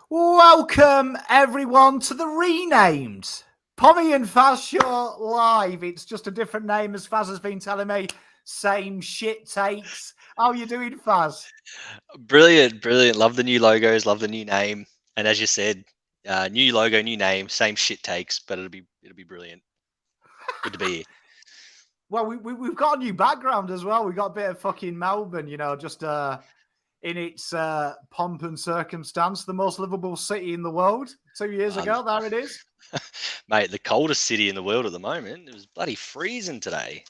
Welcome, everyone, to the renamed Pommy and Fazz Show Live. It's just a different name, as Fazz has been telling me. Same shit takes. How you doing, Fazz? Brilliant. Love the new logos, love the new name. And as you said, new logo, new name, same shit takes, but it'll be brilliant. Good to be here. Well, we've got a new background as well. We got a bit of fucking Melbourne, just in its pomp and circumstance, the most livable city in the world 2 years ago. There it is. Mate, the coldest city in the world at the moment. It was bloody freezing today.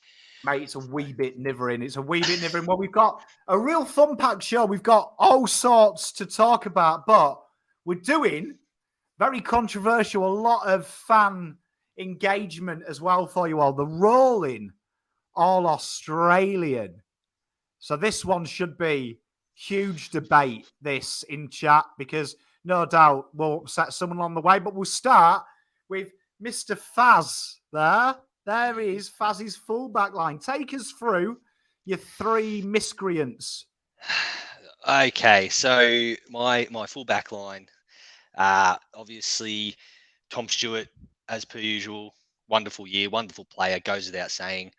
Mate, it's a wee bit nivering. Well, we've got a real fun-packed show. We've got all sorts to talk about, but we're doing very controversial, a lot of fan engagement as well for you all. The rolling all Australian. So this one should be huge debate, this in chat, because no doubt we'll upset someone on the way. But we'll start with Mr. Fazz there. There he is, Fazz's full back line. Take us through your three miscreants. Okay, so my full back line, obviously Tom Stewart, as per usual, wonderful year, wonderful player, goes without saying.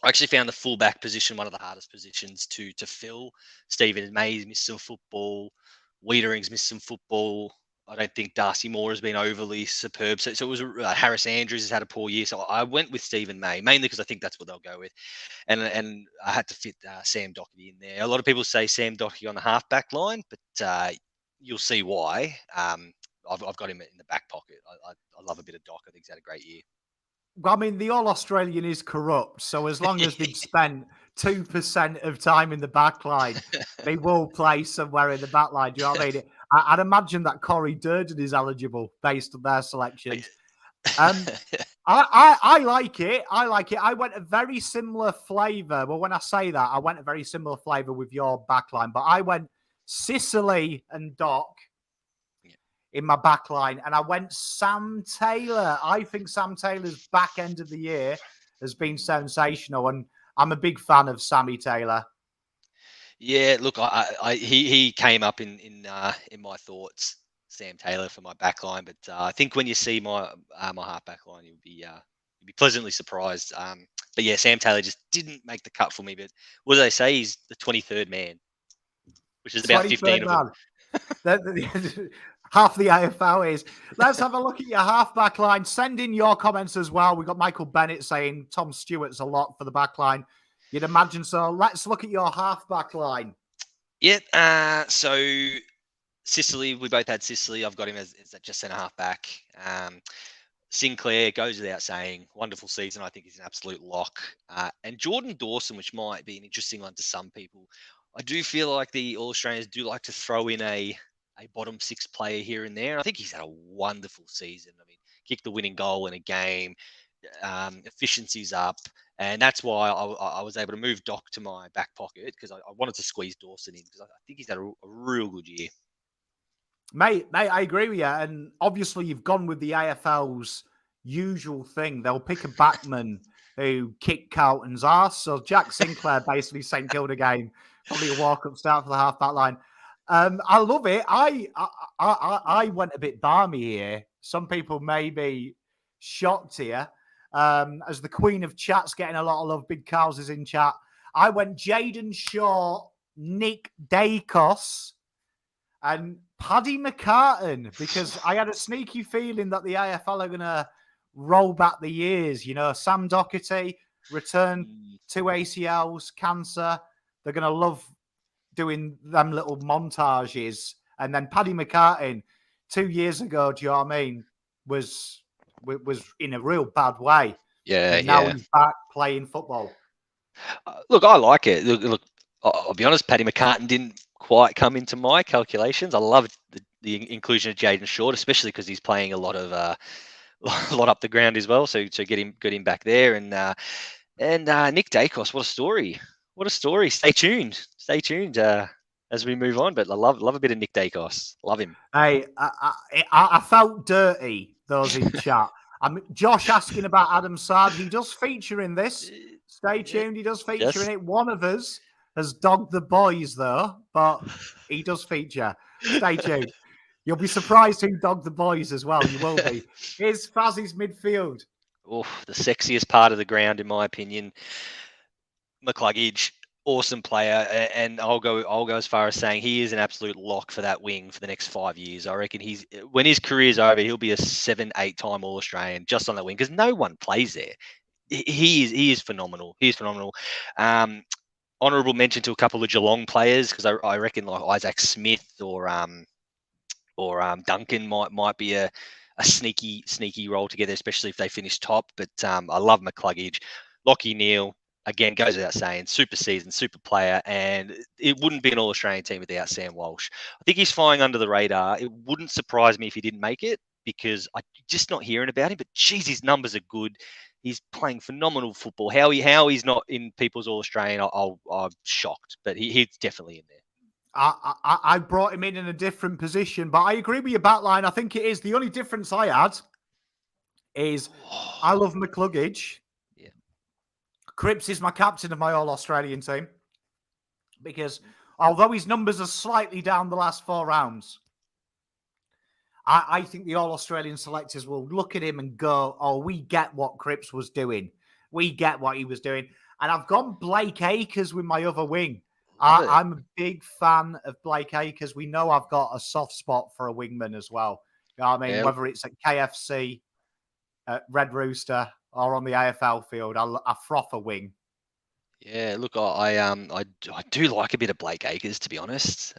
I actually found the fullback position one of the hardest positions to fill. Stephen May's missed some football. Wiedering's missed some football. I don't think Darcy Moore has been overly superb. So it was Harris Andrews has had a poor year. So I went with Stephen May, mainly because I think that's what they'll go with. And I had to fit Sam Doherty in there. A lot of people say Sam Doherty on the half-back line, but you'll see why. I've got him in the back pocket. I love a bit of Doc. I think he's had a great year. Well, I mean, the All-Australian is corrupt, so as long as they've spent 2% of time in the back line, they will play somewhere in the back line. Do you know what I mean? I'd imagine that Corey Durden is eligible based on their selections. I like it. I went a very similar flavour. Well, when I say that, I went a very similar flavour with your back line, but I went Sicily and Doc in my back line, and I went Sam Taylor. I think Sam Taylor's back end of the year has been sensational, and I'm a big fan of Sammy Taylor. Yeah, look, he came up in my thoughts, Sam Taylor, for my back line, but I think when you see my half back line, you'll be pleasantly surprised. But yeah, Sam Taylor just didn't make the cut for me. But what do they say? He's the 23rd man, which is about 15 of them. Half the AFL is. Let's have a look at your half-back line. Send in your comments as well. We've got Michael Bennett saying Tom Stewart's a lot for the back line. You'd imagine so. Let's look at your half-back line. Yeah, so Sicily, we both had Sicily. I've got him as just centre-half back. Sinclair goes without saying. Wonderful season. I think he's an absolute lock. And Jordan Dawson, which might be an interesting one to some people. I do feel like the All-Australians do like to throw in a bottom six player here and there. I think he's had a wonderful season. I mean, kicked the winning goal in a game, efficiency's up. And that's why I was able to move Doc to my back pocket, because I wanted to squeeze Dawson in, because I think he's had a real good year. Mate, I agree with you. And obviously you've gone with the AFL's usual thing. They'll pick a backman who kicked Carlton's arse. So Jack Sinclair basically St Kilda game, probably a walk-up start for the half-back line. I love it. I went a bit balmy here. Some people may be shocked here. As the queen of chat's getting a lot of love, big cows is in chat. I went Jaden Shaw, Nick Dacos, and Paddy McCartan, because I had a sneaky feeling that the AFL are going to roll back the years. Sam Doherty returned 2 ACLs, cancer. They're going to love doing them little montages. And then Paddy McCartan 2 years ago, do you know what I mean, was in a real bad way. Yeah, and now he's back playing football. Look, I like it. Look, I'll be honest, Paddy McCartan didn't quite come into my calculations. I love the inclusion of Jaden Short, especially because he's playing a lot up the ground as well. So get him back there. And Nick Dacos, what a story. What a story. Stay tuned as we move on. But I love a bit of Nick Dacos. Love him. Hey, I felt dirty, those in chat. Josh asking about Adam Saad. He does feature in this. Stay tuned. He does feature in it. One of us has dogged the boys, though, but he does feature. Stay tuned. You'll be surprised who dogged the boys as well. You will be. Here's Fazz's midfield. Oh, the sexiest part of the ground, in my opinion. McCluggage, awesome player, and I'll go as far as saying he is an absolute lock for that wing for the next 5 years. I reckon when his career's over, he'll be a 7-8 time All Australian just on that wing because no one plays there. He is phenomenal. He is phenomenal. Honourable mention to a couple of Geelong players because I reckon like Isaac Smith or Duncan might be a sneaky roll together, especially if they finish top. But I love McCluggage. Lachie Neale, again, goes without saying, super season, super player, and it wouldn't be an All-Australian team without Sam Walsh. I think he's flying under the radar. It wouldn't surprise me if he didn't make it because I'm just not hearing about him, but geez, his numbers are good. He's playing phenomenal football. How he's not in people's All-Australian, I'm shocked, but he's definitely in there. I brought him in a different position, but I agree with your backline. I think it is. The only difference I had is I love McCluggage. Yeah. Cripps is my captain of my All-Australian team because although his numbers are slightly down the last 4 rounds, I think the All-Australian selectors will look at him and go, oh, we get what Cripps was doing. We get what he was doing. And I've gone Blake Acres with my other wing. I'm a big fan of Blake Acres. We know I've got a soft spot for a wingman as well. You know what I mean? Yeah. Whether it's at KFC, at Red Rooster, or on the AFL field, I froth a wing. Yeah, look, I do like a bit of Blake Acres, to be honest.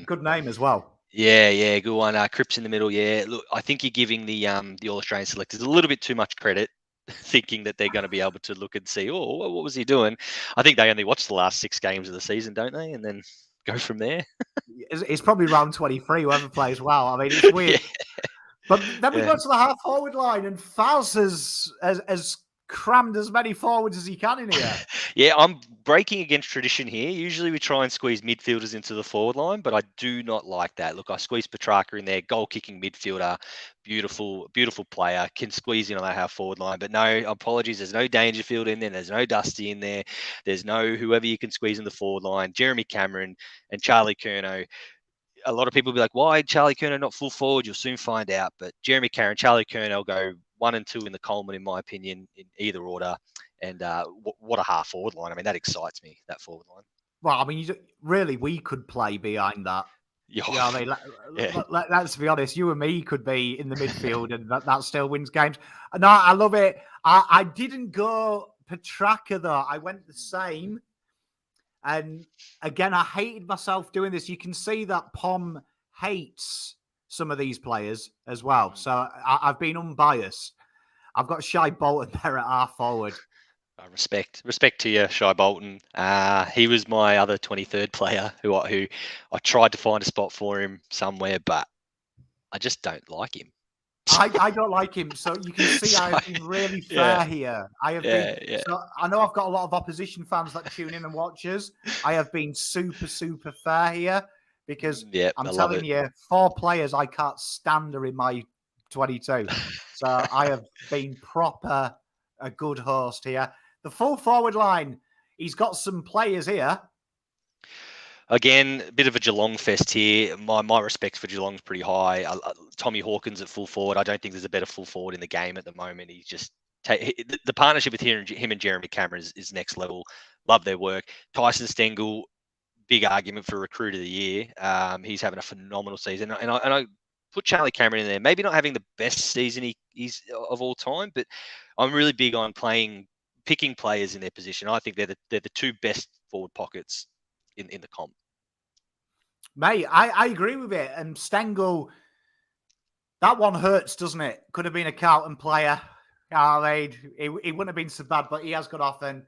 Good name as well. Yeah, good one. Cripps in the middle. Yeah, look, I think you're giving the All-Australian selectors a little bit too much credit, thinking that they're going to be able to look and see, oh, what was he doing? I think they only watch the last 6 games of the season, don't they? And then go from there. It's probably round 23, whoever plays well. I mean, it's weird. Yeah. But then we go to the half-forward line, and Fazz has crammed as many forwards as he can in here. Yeah, I'm breaking against tradition here. Usually we try and squeeze midfielders into the forward line, but I do not like that. Look, I squeezed Petrarca in there, goal-kicking midfielder, beautiful player, can squeeze in on that half-forward line. But no, apologies, there's no Dangerfield in there, there's no Dusty in there, there's no whoever you can squeeze in the forward line, Jeremy Cameron and Charlie Curnow. A lot of people will be like, why Charlie Curnow not full forward? You'll soon find out. But Jeremy Cameron, Charlie Curnow go 1 and 2 in the Coleman, in my opinion, in either order. And what a half forward line. I mean, that excites me, that forward line. Well, I mean, really, we could play behind that. Yeah. You know what I mean? Let's be honest. You and me could be in the midfield and that still wins games. No, I love it. I didn't go Petrarca, though. I went the same. And again, I hated myself doing this. You can see that Pom hates some of these players as well. So I've been unbiased. I've got Shy Bolton there at half forward. Respect to you, Shy Bolton. He was my other 23rd player who I tried to find a spot for him somewhere, but I just don't like him. I don't like him, so you can see I've been really fair here. I have been. Yeah. So I know I've got a lot of opposition fans that tune in and watch us. I have been super fair here because I'm telling you, 4 players I can't stand are in my 22. So I have been proper a good host here. The full forward line, he's got some players here. Again, a bit of a Geelong fest here. My respect for Geelong's pretty high. Tommy Hawkins at full forward. I don't think there's a better full forward in the game at the moment. He's just the partnership with him and Jeremy Cameron is next level. Love their work. Tyson Stengel, big argument for recruit of the year. He's having a phenomenal season, and I put Charlie Cameron in there. Maybe not having the best season he's of all time, but I'm really big on picking players in their position. I think they're the 2 best forward pockets in the comp. Mate, I agree with it. And Stengel, that one hurts, doesn't it? Could have been a Carlton player. I mean, he wouldn't have been so bad, but he has got off. And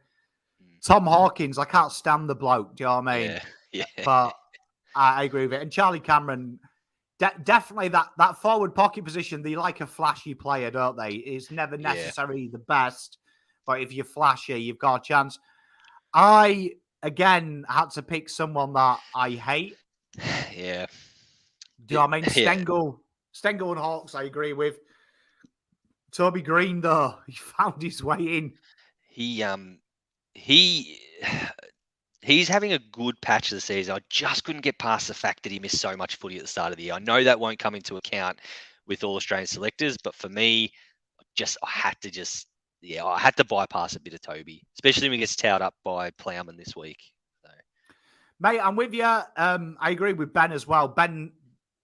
Tom Hawkins, I can't stand the bloke. Do you know what I mean? Yeah. But I agree with it. And Charlie Cameron, definitely that forward pocket position, they like a flashy player, don't they? It's never necessarily the best, but if you're flashy, you've got a chance. I, again, had to pick someone that I hate. Yeah. Do you know what I mean? Stengel and Hawks, I agree with. Toby Green, though, he found his way in. He he's having a good patch of the season. I just couldn't get past the fact that he missed so much footy at the start of the year. I know that won't come into account with all Australian selectors, but for me, I had to bypass a bit of Toby, especially when he gets towed up by Plowman this week. So. Mate, I'm with you. I agree with Ben as well.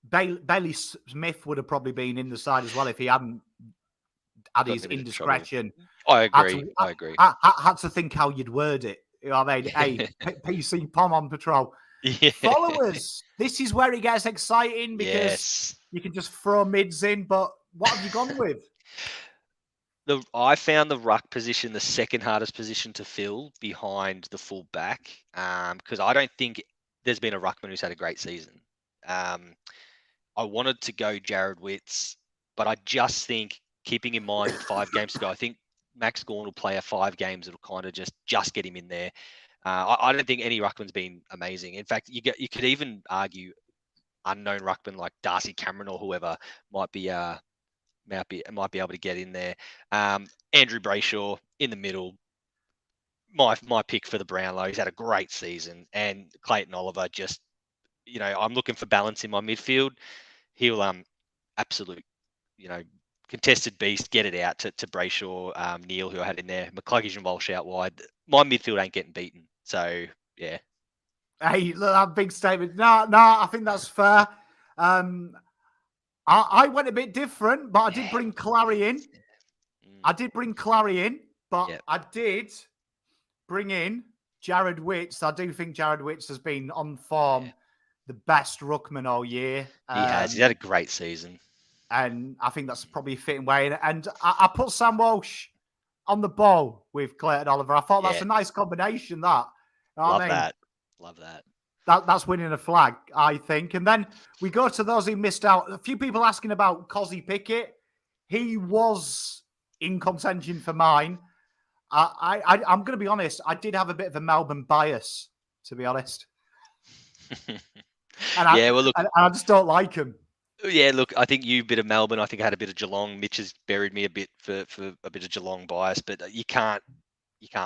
Bailey Smith would have probably been in the side as well if he hadn't had his indiscretion. I agree. I agree. I had to think how you'd word it. You know what I mean? Hey, PC Pom on patrol. Yeah. Followers, this is where it gets exciting because you can just throw mids in, but what have you gone with? I found the ruck position the second hardest position to fill behind the full back because I don't think there's been a ruckman who's had a great season. I wanted to go Jared Witts, but I just think keeping in mind with 5 games to go, I think Max Gawn will play 5 games that'll kind of just get him in there. I don't think any ruckman's been amazing. In fact, you could even argue unknown ruckman like Darcy Cameron or whoever might be able to get in there. Andrew Brayshaw in the middle. My pick for the Brownlow. He's had a great season, and Clayton Oliver just, I'm looking for balance in my midfield. He'll absolute, contested beast, get it out to Brayshaw, Neil, who I had in there, McCluggage and Walsh out wide. My midfield ain't getting beaten. So, yeah. Hey, look, that big statement. No, I think that's fair. I went a bit different, but I did bring Clary in. I did bring in Jared Witts. I do think Jared Witts has been on form, the best ruckman all year. He has. He's had a great season. And I think that's probably a fitting way. And I put Sam Walsh on the ball with Clayton Oliver. I thought that's a nice combination, that. Love that. That's winning a flag, I think. And then we go to those who missed out. A few people asking about Cozzy Pickett. He was in contention for mine. I'm going to be honest. I did have a bit of a Melbourne bias, to be honest. I just don't like him. Yeah, look, I think you a bit of Melbourne. I think I had a bit of Geelong. Mitch has buried me a bit for a bit of Geelong bias, but you can't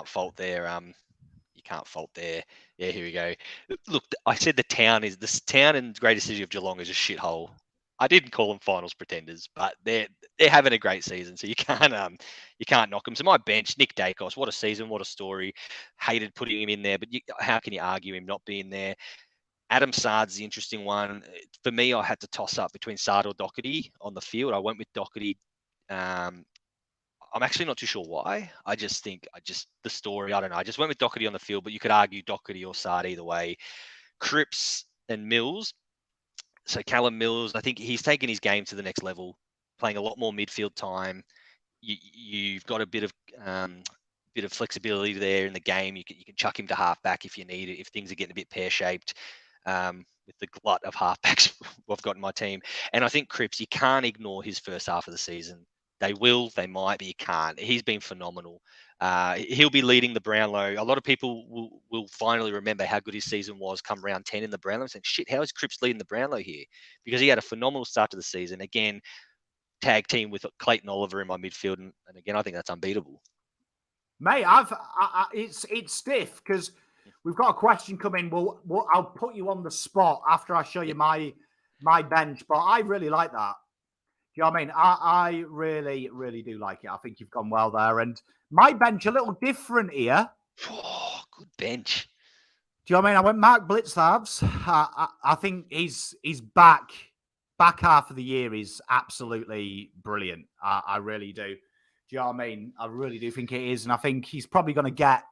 fault their Yeah, here we go. Look, I said the town and greater city of Geelong is a shithole. I didn't call them finals pretenders, but they're having a great season, so you can't knock them. So my bench, Nick Dacos, what a season, what a story. Hated putting him in there, but how can you argue him not being there? Adam Sard's the interesting one. For me, I had to toss up between Sard or Doherty on the field. I went with Doherty. I'm actually not too sure why. I just think the story. I don't know. I just went with Doherty on the field, but you could argue Doherty or Sard either way. Cripps and Mills. So Callum Mills, I think he's taken his game to the next level, playing a lot more midfield time. You've got a bit of flexibility there in the game. You can chuck him to halfback if you need it, if things are getting a bit pear-shaped. With the glut of halfbacks I've got in my team. And I think Cripps, you can't ignore his first half of the season. They might, but you can't. He's been phenomenal. He'll be leading the Brownlow. A lot of people will finally remember how good his season was come round 10 in the Brownlow. Saying, shit, how is Cripps leading the Brownlow here? Because he had a phenomenal start to the season. Again, tag team with Clayton Oliver in my midfield. And again, I think that's unbeatable. Mate, it's stiff because we've got a question coming. I'll put you on the spot after I show you my bench, but I really like that. Do you know what I mean? I really, really do like it. I think you've gone well there. And my bench a little different here. Oh, good bench. Do you know what I mean? I went Mark Blitzarves. I think he's back half of the year is absolutely brilliant. I really do. Do you know what I mean? I really do think it is. And I think he's probably going to get...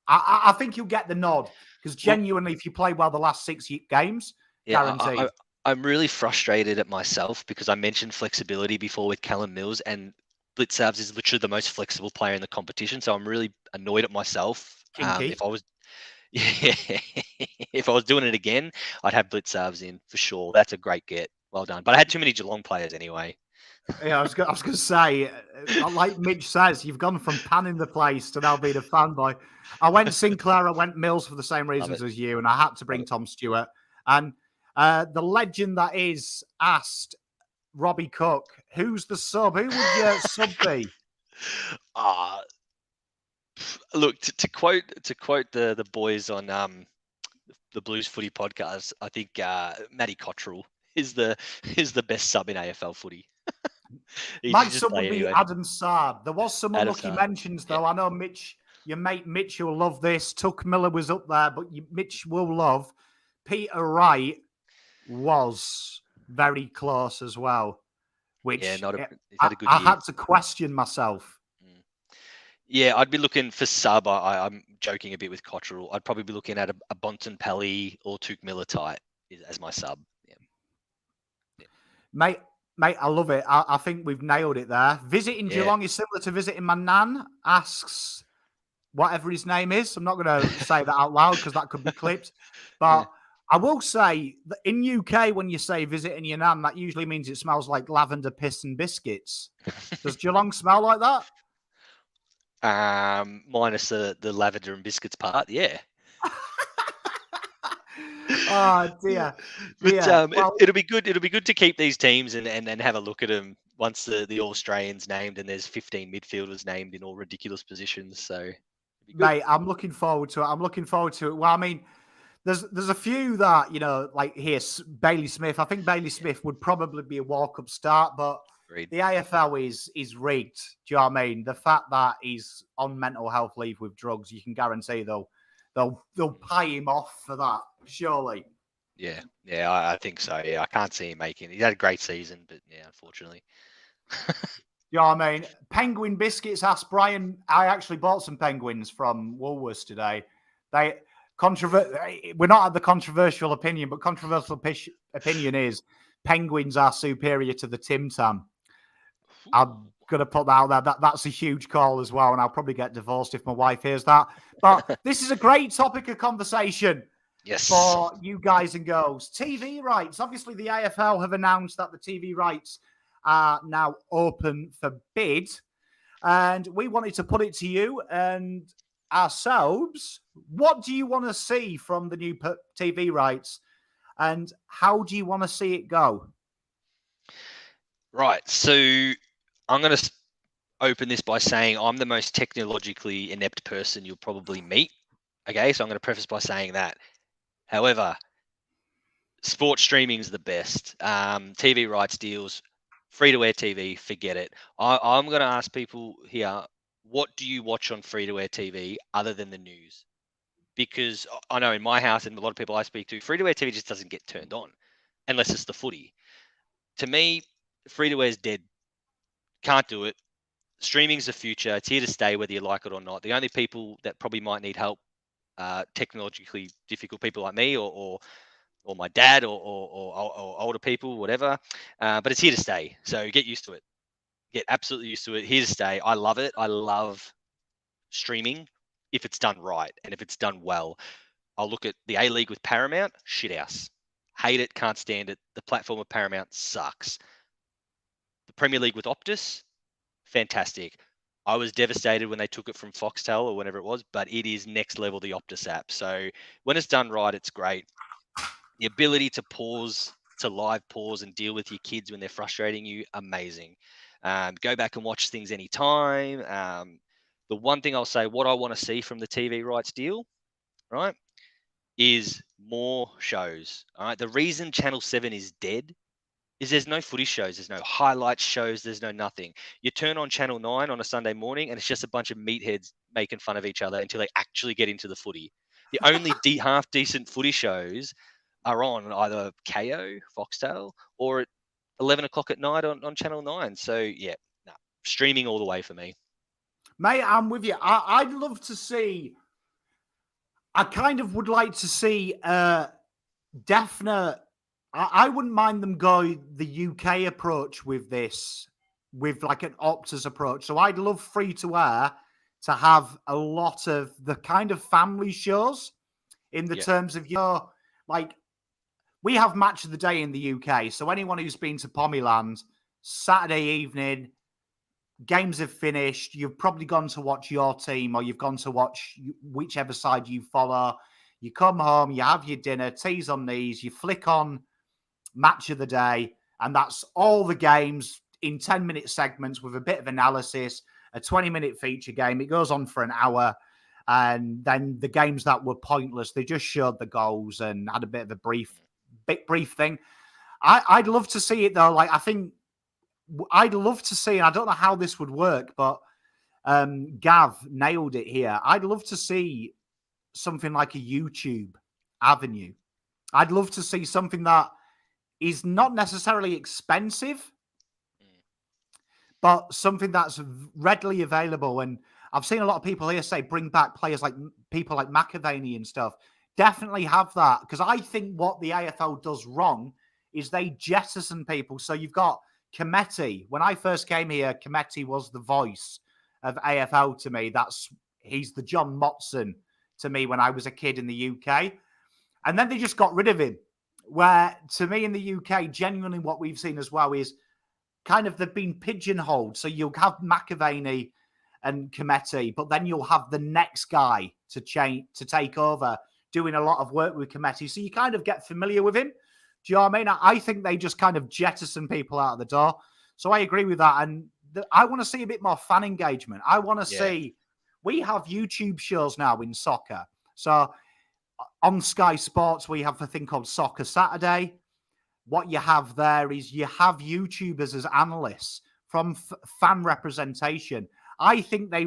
I think he'll get the nod because genuinely, if you play well the last 6 games, guaranteed. I'm really frustrated at myself because I mentioned flexibility before with Callum Mills, and Blitzarves is literally the most flexible player in the competition. So I'm really annoyed at myself. If I was doing it again, I'd have Blitzarves in for sure. That's a great get. Well done. But I had too many Geelong players anyway. Yeah, I was going to say, like Mitch says, you've gone from panning the place to now being a fanboy. I went Sinclair, I went Mills for the same reasons as you, and I had to bring Tom Stewart. And the legend that is asked, Robbie Cook, who's the sub? Who would your sub be? Look, to quote the boys on the Blues Footy podcast, I think Matty Cottrell is the best sub in AFL footy. He My should just sub would play be anyway. Adam Saab. There was some Adam unlucky Saab, mentions, though. yeah. I know Mitch, your mate Mitch will love this. Tuck Miller was up there, but Mitch will love. Peter Wright was very close as well, which He's had a good I year. had to question myself. Yeah, I'd be looking for sub. I'm joking a bit with Cottrell. I'd probably be looking at a Bontempelli or Tuke Miller type as my sub. Yeah. Mate, I love it. I think we've nailed it there. Visiting Geelong is similar to visiting my nan, asks whatever his name is. I'm not going to say that out loud because that could be clipped. But I will say that in UK, when you say visiting your nan, that usually means it smells like lavender piss and biscuits. Does Geelong smell like that? Minus the lavender and biscuits part, yeah. Oh dear. But well, it'll be good. It'll be good to keep these teams and have a look at them once the All Australians named and there's 15 midfielders named in all ridiculous positions. So, mate, I'm looking forward to it. Well, I mean, there's a few that, you know, like here, Bailey Smith. I think Bailey Smith would probably be a walk-up start, but the AFL is rigged. Do you know what I mean? The fact that he's on mental health leave with drugs, you can guarantee they'll pay him off for that, surely. Yeah, I think so. Yeah, I can't see him making. He's had a great season, but yeah, unfortunately. You know what I mean? Penguin biscuits, asked Brian. I actually bought some penguins from Woolworths today. We're not at the controversial opinion, but controversial opinion is penguins are superior to the Tim Tam. I'm going to put that out there. That's a huge call as well, and I'll probably get divorced if my wife hears that. But this is a great topic of conversation for you guys and girls. TV rights. Obviously, the AFL have announced that the TV rights are now open for bid. And we wanted to put it to you and ourselves. What do you want to see from the new TV rights? And how do you want to see it go? Right. So I'm going to open this by saying I'm the most technologically inept person you'll probably meet. Okay. So I'm going to preface by saying that. However, sports streaming is the best. TV rights deals, free-to-air TV, forget it. I'm going to ask people here, what do you watch on free-to-air TV other than the news? Because I know in my house and a lot of people I speak to, free-to-air TV just doesn't get turned on unless it's the footy. To me, free-to-air is dead. Can't do it. Streaming's the future. It's here to stay whether you like it or not. The only people that probably might need help, technologically difficult people like me or my dad or older people, whatever. But it's here to stay. So get used to it. Get absolutely used to it. Here to stay. I love it. I love streaming if it's done right and if it's done well. I'll look at the A-League with Paramount. Shit house. Hate it. Can't stand it. The platform of Paramount sucks. The Premier League with Optus. Fantastic. I was devastated when they took it from Foxtel or whatever it was, but it is next level, the Optus app. So when it's done right, it's great. The ability to live pause and deal with your kids when they're frustrating you, amazing. Go back and watch things anytime. The one thing I'll say, what I want to see from the TV rights deal, right, is more shows. All right. The reason Channel 7 is dead is there's no footy shows, there's no highlights shows, there's no nothing. You turn on Channel 9 on a Sunday morning and it's just a bunch of meatheads making fun of each other until they actually get into the footy. The only half decent footy shows are on either KO, Foxtel, or at 11 o'clock at night on Channel 9. So yeah, streaming all the way for me. Mate, I'm with you. I'd love to see, I kind of would like to see definite, I wouldn't mind them go the UK approach with this, with like an Optus approach. So I'd love free to air to have a lot of the kind of family shows in the terms of, you know, like we have match of the day in the UK. So anyone who's been to Pommyland, Saturday evening, games have finished. You've probably gone to watch your team or you've gone to watch whichever side you follow. You come home, you have your dinner, teas on knees, you flick on match of the day, and that's all the games in 10-minute segments with a bit of analysis. a 20-minute feature game. It goes on for an hour. And then the games that were pointless, they just showed the goals and had a bit of a brief thing. I'd love to see it, though. Like, I think I'd love to see, and I don't know how this would work, but Gav nailed it here. I'd love to see something like a YouTube avenue. I'd love to see something that is not necessarily expensive, but something that's readily available. And I've seen a lot of people here say bring back players like people like McAvaney and stuff. Definitely have that, because I think what the AFL does wrong is they jettison people. So you've got Cometti. When I first came here, Cometti was the voice of AFL to me. He's the John Motson to me when I was a kid in the UK. And then they just got rid of him. Where, to me, in the UK, genuinely what we've seen as well is kind of they've been pigeonholed. So you'll have McAvaney and Cometti, but then you'll have the next guy to take over, doing a lot of work with Cometti. So you kind of get familiar with him. Do you know what I mean? I think they just kind of jettison people out of the door. So I agree with that. And I want to see a bit more fan engagement. I want to see, we have YouTube shows now in soccer. So on Sky Sports, we have a thing called Soccer Saturday. What you have there is you have YouTubers as analysts from fan representation. I think the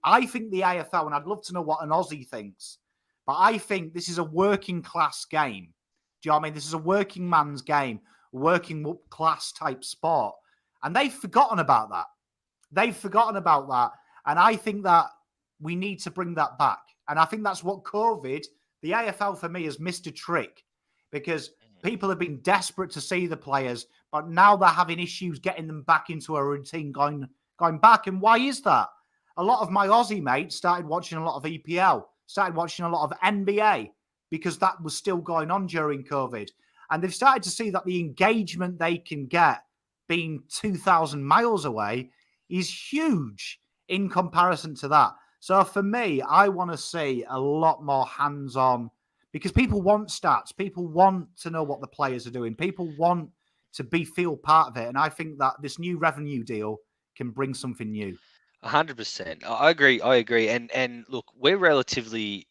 AFL, and I'd love to know what an Aussie thinks, but I think this is a working class game. Do you know what I mean? This is a working man's game, working class type sport. And they've forgotten about that. And I think that we need to bring that back. And I think that's what COVID, the AFL for me, has missed a trick, because people have been desperate to see the players, but now they're having issues getting them back into a routine going back. And why is that? A lot of my Aussie mates started watching a lot of EPL, started watching a lot of NBA, because that was still going on during COVID. And they've started to see that the engagement they can get being 2,000 miles away is huge in comparison to that. So for me, I want to see a lot more hands-on, because people want stats. People want to know what the players are doing. People want to feel part of it. And I think that this new revenue deal can bring something new. 100%. I agree. And look, we're relatively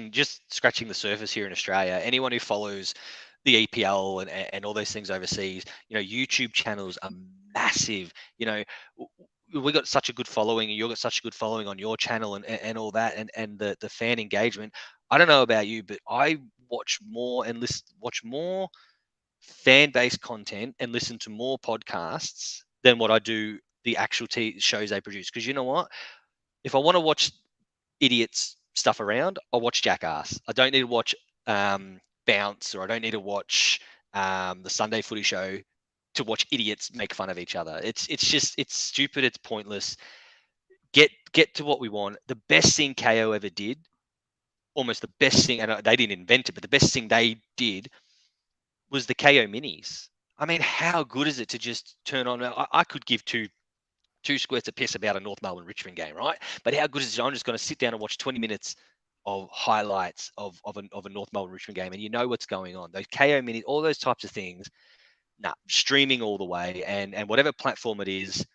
just scratching the surface here in Australia. Anyone who follows the EPL and all those things overseas, YouTube channels are massive. We got such a good following, and you've got such a good following on your channel and all that, and the fan engagement. I don't know about you, but I watch more fan-based content and listen to more podcasts than what I do the actual shows they produce. Because you know what? If I want to watch idiots stuff around, I'll watch Jackass. I don't need to watch Bounce, or I don't need to watch the Sunday Footy Show to watch idiots make fun of each other. It's stupid. It's pointless. Get to what we want. The best thing KO ever did, almost the best thing, and they didn't invent it, but the best thing they did was the KO minis. I mean, how good is it to just turn on? I could give two squirts of piss about a North Melbourne Richmond game, right? But how good is it? I'm just going to sit down and watch 20 minutes of highlights of a North Melbourne Richmond game, and you know what's going on. Those KO minis, all those types of things. Streaming all the way, and whatever platform it is.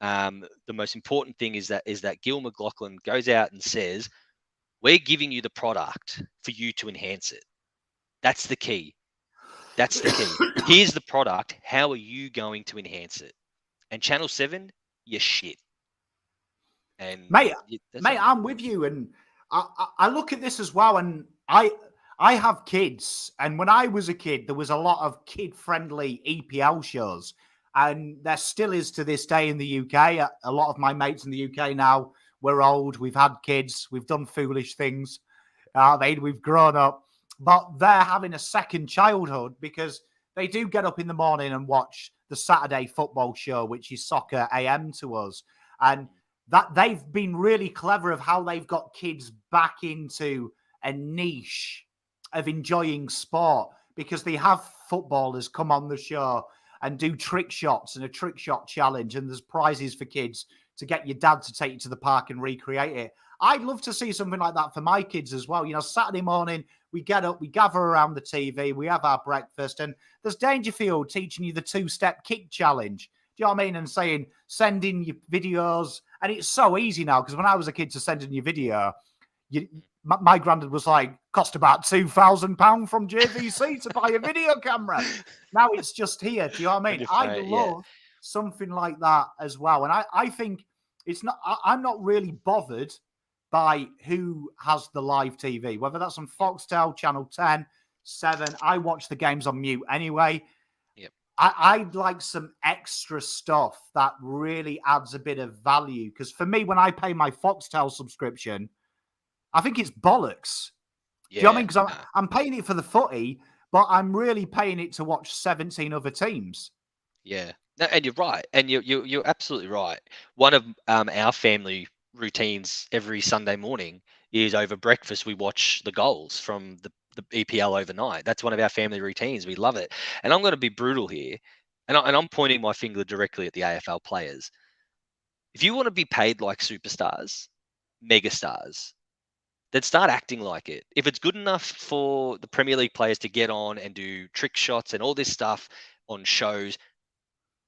The most important thing is that Gil McLachlan goes out and says, "We're giving you the product for you to enhance it." That's the key. Here's the product. How are you going to enhance it? And Channel 7, you're shit. And mate, I'm with you. And I look at this as well. And I have kids. And when I was a kid, there was a lot of kid-friendly EPL shows. And there still is to this day in the UK. A lot of my mates in the UK now, we're old. We've had kids. We've done foolish things. We've grown up. But they're having a second childhood, because they do get up in the morning and watch the Saturday football show, which is Soccer AM to us. And that they've been really clever of how they've got kids back into a niche of enjoying sport, because they have footballers come on the show and do trick shots and a trick shot challenge. And there's prizes for kids to get your dad to take you to the park and recreate it. I'd love to see something like that for my kids as well. Saturday morning, we get up, we gather around the TV, we have our breakfast, and there's Dangerfield teaching you the two-step kick challenge. you know what I mean? And saying, send in your videos. And it's so easy now, because when I was a kid to send in your video, my granddad was like, cost about £2,000 from JVC to buy a video camera. Now it's just here. Do you know what I mean? I'd love something like that as well. And I think it's not, I'm not really bothered by who has the live TV, whether that's on Foxtel, Channel 10, 7. I watch the games on mute anyway. I'd like some extra stuff that really adds a bit of value. Because for me, when I pay my Foxtel subscription, I think it's bollocks. Do you know what I mean? Because I'm paying it for the footy, but I'm really paying it to watch 17 other teams. Yeah. No, and you're right. And you're absolutely right. One of our family routines every Sunday morning is over breakfast. We watch the goals from the EPL overnight. That's one of our family routines. We love it. And I'm going to be brutal here. And I'm pointing my finger directly at the AFL players. If you want to be paid like superstars, megastars, then start acting like it. If it's good enough for the Premier League players to get on and do trick shots and all this stuff on shows,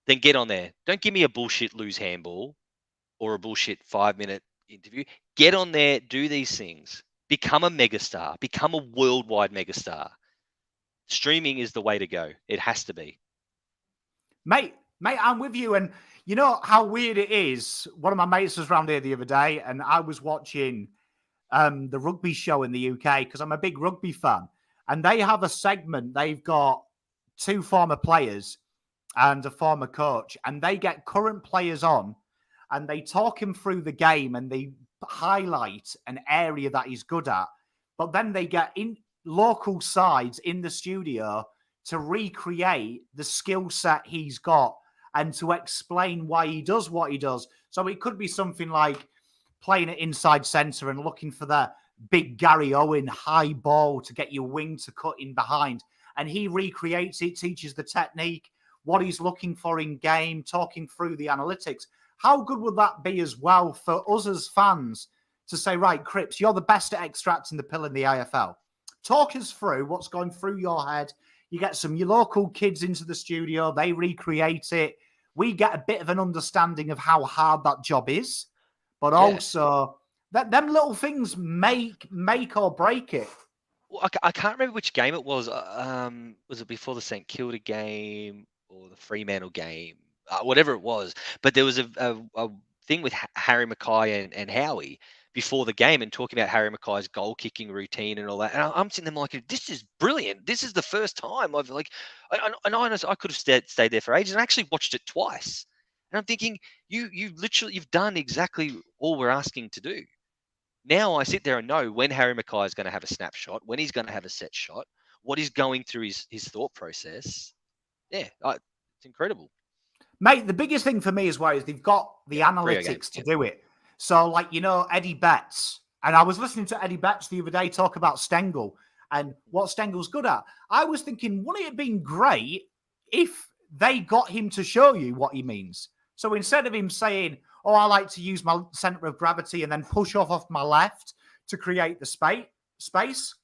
then get on there. Don't give me a bullshit loose handball or a bullshit 5-minute interview. Get on there, do these things. Become a megastar. Become a worldwide megastar. Streaming is the way to go. It has to be. Mate, I'm with you. And you know how weird it is? One of my mates was around here the other day, and I was watching the rugby show in the UK because I'm a big rugby fan. And they have a segment. They've got 2 former players and a former coach, and they get current players on, and they talk him through the game, and they highlight an area that he's good at. But then they get in local sides in the studio to recreate the skill set he's got and to explain why he does what he does. So it could be something like playing it inside centre and looking for the big Gary Owen high ball to get your wing to cut in behind. And he recreates it, teaches the technique, what he's looking for in game, talking through the analytics. How good would that be as well for us as fans to say, right, Cripps, you're the best at extracting the pill in the AFL. Talk us through what's going through your head. You get some your local kids into the studio. They recreate it. We get a bit of an understanding of how hard that job is. But also, them little things make or break it. Well, I can't remember which game it was. Was it before the St Kilda game or the Fremantle game? Whatever it was. But there was a thing with Harry Mackay and Howie before the game and talking about Harry Mackay's goal kicking routine and all that. And I'm sitting there like, this is brilliant. This is the first time I've I could have stayed there for ages and actually watched it twice. And I'm thinking, you've done exactly all we're asking to do. Now I sit there and know when Harry Mackay is going to have a snapshot, when he's going to have a set shot, what he's going through his thought process. Yeah, it's incredible. Mate, the biggest thing for me as well is they've got the analytics to do it. So, like, Eddie Betts, and I was listening to Eddie Betts the other day talk about Stengel and what Stengel's good at. I was thinking, wouldn't it have been great if they got him to show you what he means? So instead of him saying, oh, I like to use my center of gravity and then push off my left to create the space,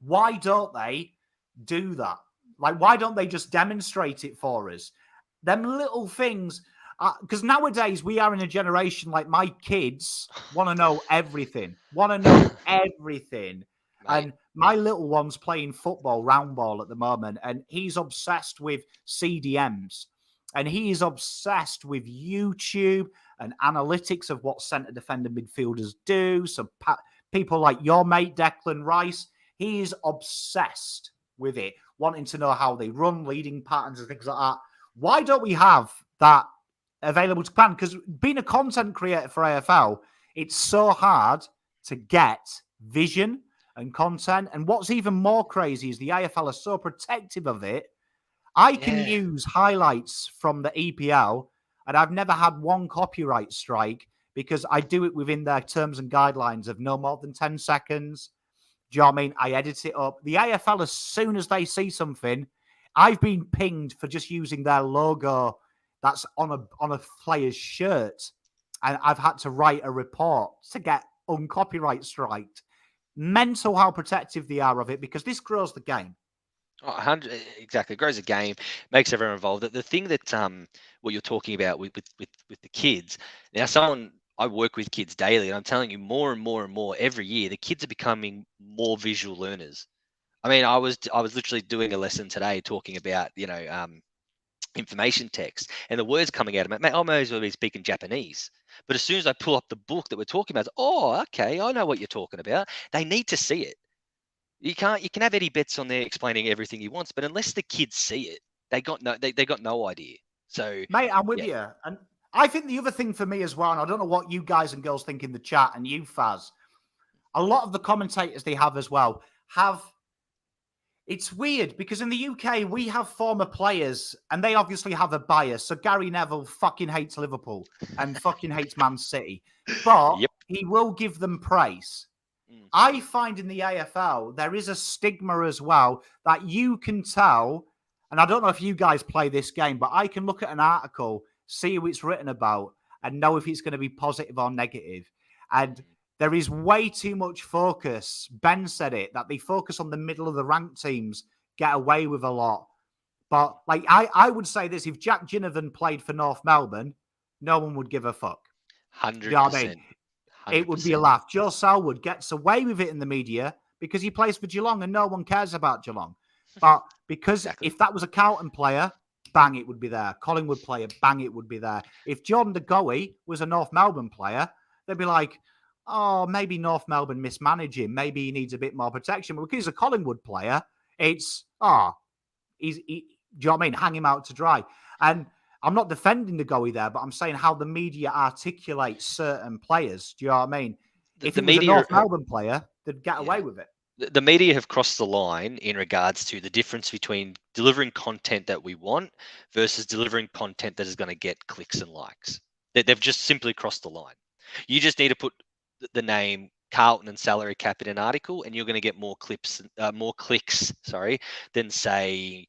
why don't they do that? Like, why don't they just demonstrate it for us? Them little things, because nowadays we are in a generation like my kids want to know everything, And my little one's playing football, round ball at the moment, and he's obsessed with CDMs. And he is obsessed with YouTube and analytics of what centre defender midfielders do. So people like your mate, Declan Rice, he is obsessed with it, wanting to know how they run, leading patterns and things like that. Why don't we have that available to plan? Because being a content creator for AFL, it's so hard to get vision and content. And what's even more crazy is the AFL are so protective of it. I can use highlights from the EPL, and I've never had one copyright strike because I do it within their terms and guidelines of no more than 10 seconds. Do you know what I mean? I edit it up. The AFL, as soon as they see something, I've been pinged for just using their logo that's on a player's shirt, and I've had to write a report to get uncopyright striked. Mental how protective they are of it, because this grows the game. Oh, 100 exactly. It grows a game, makes everyone involved. The thing that what you're talking about with the kids. Now, someone I work with kids daily, and I'm telling you more and more and more every year, the kids are becoming more visual learners. I mean, I was literally doing a lesson today talking about information text and the words coming out of it. Mate, I may as well be speaking Japanese. But as soon as I pull up the book that we're talking about, oh, okay, I know what you're talking about. They need to see it. You can have Eddie Betts on there explaining everything he wants, but unless the kids see it, they got no idea. So Mate, I'm with yeah, you. And I think the other thing for me as well, and I don't know what you guys and girls think in the chat, and you, Fazz, a lot of the commentators they have as well have. It's weird because in the UK, we have former players and they obviously have a bias. So Gary Neville fucking hates Liverpool and fucking hates Man City, but yep. he will give them praise. Mm. I find in the AFL, there is a stigma as well that you can tell. And I don't know if you guys play this game, but I can look at an article, see who it's written about, and know if it's going to be positive or negative. And there is way too much focus. Ben said it, that they focus on the middle of the rank teams, get away with a lot. But like I would say this, if Jack Ginnivan played for North Melbourne, no one would give a fuck. Do you know what I mean? 100%. It would be a 100%. laugh. Joe Selwood gets away with it in the media because he plays for Geelong and no one cares about Geelong. But because Exactly. if that was a Carlton player, bang, it would be there. Collingwood player, bang, it would be there. If Jordan De Goey was a North Melbourne player, they'd be like, oh, maybe North Melbourne mismanage him. Maybe he needs a bit more protection. But because he's a Collingwood player, it's, do you know what I mean? Hang him out to dry. And I'm not defending the Goey there, but I'm saying how the media articulates certain players. Do you know what I mean? If The it was a media, North Melbourne player, they'd get away yeah. with it. The media have crossed the line in regards to the difference between delivering content that we want versus delivering content that is going to get clicks and likes. They've just simply crossed the line. You just need to put the name Carlton and salary cap in an article, and you're going to get more clicks, than say,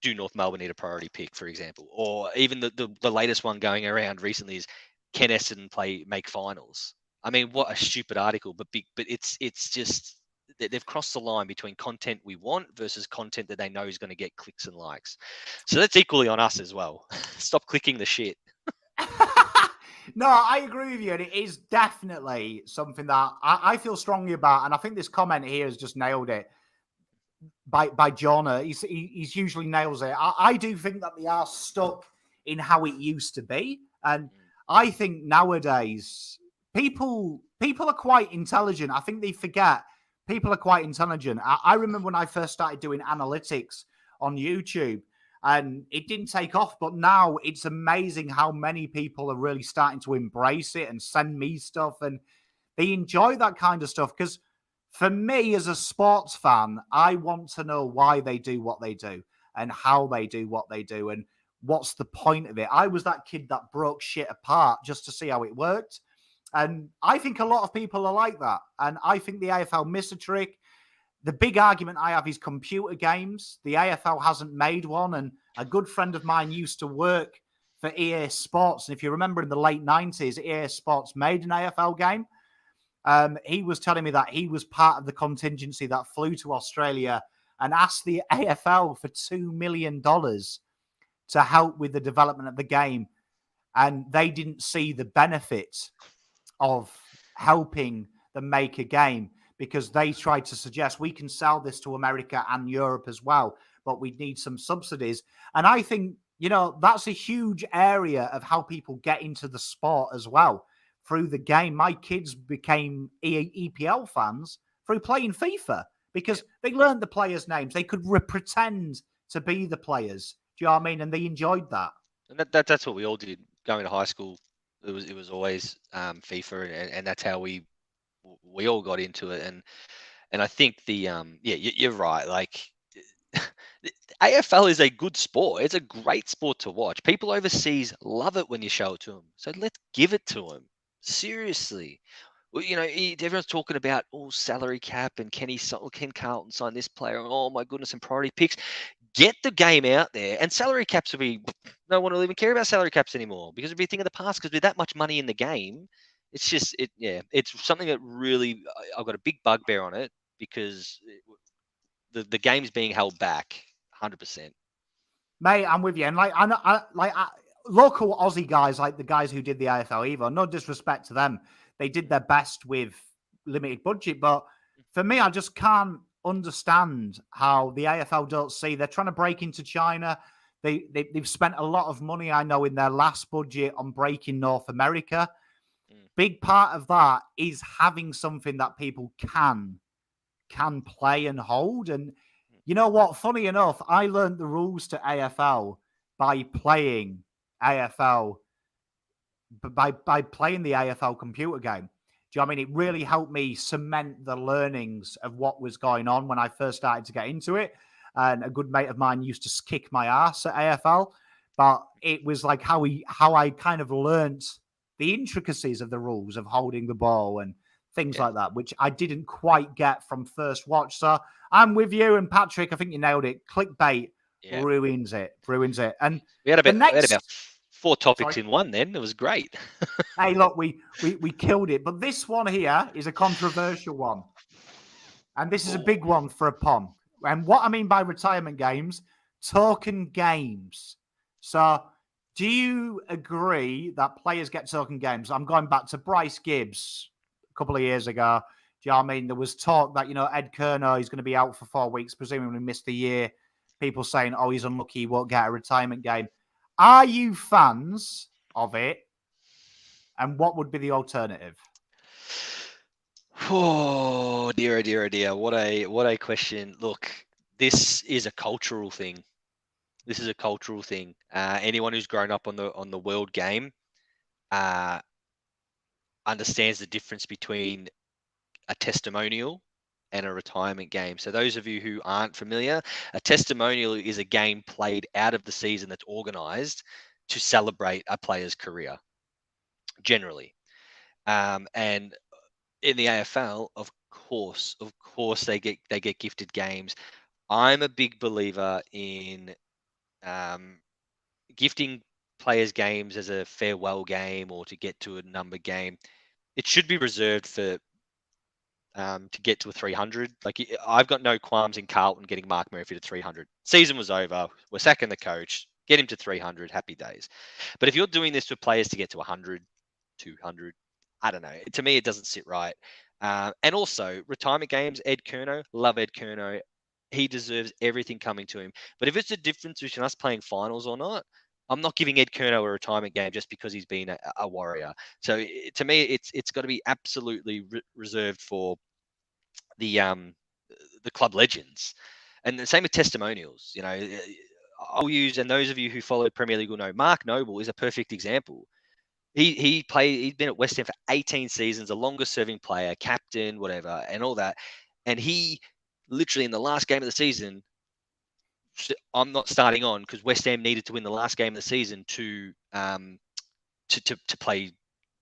do North Melbourne need a priority pick, for example, or even the latest one going around recently is can Essendon make finals? I mean, what a stupid article, but it's just they've crossed the line between content we want versus content that they know is going to get clicks and likes. So that's equally on us as well. Stop clicking the shit. No, I agree with you. And it is definitely something that I feel strongly about. And I think this comment here has just nailed it. By Jonah, he's usually nails it. I do think that they are stuck in how it used to be. And I think nowadays people are quite intelligent. I think they forget people are quite intelligent. I remember when I first started doing analytics on YouTube and it didn't take off, but now it's amazing how many people are really starting to embrace it and send me stuff and they enjoy that kind of stuff. Because for me as a sports fan, I want to know why they do what they do and how they do what they do and what's the point of it. I was that kid that broke shit apart just to see how it worked. And I think a lot of people are like that. And I think the AFL missed a trick. The big argument I have is computer games. The AFL hasn't made one. And a good friend of mine used to work for EA Sports. And if you remember in the late 90s, EA Sports made an AFL game. He was telling me that he was part of the contingency that flew to Australia and asked the AFL for $2 million to help with the development of the game. And they didn't see the benefit of helping them make a game because they tried to suggest we can sell this to America and Europe as well, but we need some subsidies. And I think, that's a huge area of how people get into the sport as well through the game. My kids became EPL fans through playing FIFA because they learned the players' names. They could pretend to be the players. Do you know what I mean? And they enjoyed that. And that's what we all did going to high school. It was always FIFA, and that's how we all got into it. And I think you're right. Like the AFL is a good sport. It's a great sport to watch. People overseas love it when you show it to them. So let's give it to them. Seriously. Well, everyone's talking about salary cap and can Carlton sign this player? Oh my goodness, and priority picks. Get the game out there, and salary caps will be. No one will even care about salary caps anymore because it'll be a thing of the past. Because with that much money in the game, it's just it's something that really I've got a big bugbear on it because the game's being held back 100%. Mate, I'm with you. And local Aussie guys, like the guys who did the AFL Evo, no disrespect to them, they did their best with limited budget. But for me, I just can't understand how the AFL don't see. They're trying to break into China. They've spent a lot of money, I know, in their last budget on breaking North America. Big part of that is having something that people can play and hold. And you know what? Funny enough, I learned the rules to AFL by playing AFL, by playing the AFL computer game. Do you know what I mean? It really helped me cement the learnings of what was going on when I first started to get into it. And a good mate of mine used to kick my ass at AFL, but it was like how I kind of learnt the intricacies of the rules of holding the ball and things like that, which I didn't quite get from first watch. So I'm with you. And Patrick, I think you nailed it. Clickbait ruins it. And we had about 4 topics in one then. It was great. Hey, look, we killed it. But this one here is a controversial one. And this is a big one for a Pom. And what I mean by retirement games, token games. So do you agree that players get token games? I'm going back to Bryce Gibbs a couple of years ago. Do you know what I mean? There was talk that, Ed Kerno is going to be out for 4 weeks, presumably missed the year. People saying, oh, he's unlucky, he won't get a retirement game. Are you fans of it? And what would be the alternative? Oh, dear. What a question. Look, this is a cultural thing. Anyone who's grown up on the world game understands the difference between a testimonial and a retirement game. So those of you who aren't familiar, a testimonial is a game played out of the season that's organized to celebrate a player's career, generally. And in the AFL, of course, they get gifted games. I'm a big believer in gifting players games as a farewell game or to get to a number game. It should be reserved for to get to a 300. Like, I've got no qualms in Carlton getting Mark Murphy to 300. Season was over. We're sacking the coach. Get him to 300. Happy days. But if you're doing this for players to get to 100, 200, I don't know. To me, it doesn't sit right. And also, retirement games, Ed Kerno, love Ed Kerno. He deserves everything coming to him. But if it's a difference between us playing finals or not, I'm not giving Ed Kerno a retirement game just because he's been a Warrior. So to me, it's got to be absolutely reserved for the club legends. And the same with testimonials. I'll use, and those of you who follow Premier League will know, Mark Noble is a perfect example. He's been at West Ham for 18 seasons, the longest serving player, captain, whatever, and all that. And he literally in the last game of the season, I'm not starting on because West Ham needed to win the last game of the season to play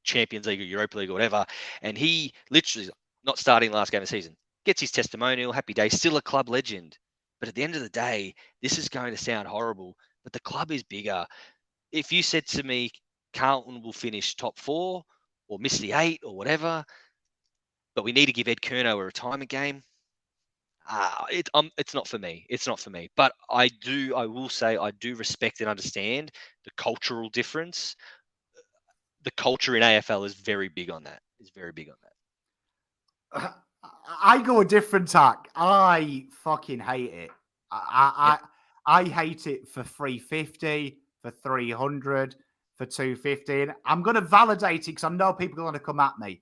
Champions League or Europa League or whatever. And he literally not starting the last game of the season, gets his testimonial, happy day, still a club legend. But at the end of the day, this is going to sound horrible, but the club is bigger. If you said to me, Carlton will finish top 4 or miss the 8 or whatever, but we need to give Ed Kerno a retirement game, it's not for me. It's not for me. But I will say I do respect and understand the cultural difference. The culture in AFL is very big on that. I go a different tack. I fucking hate it. I hate it for 350, for 300, for 250. And I'm going to validate it because I know people are going to come at me,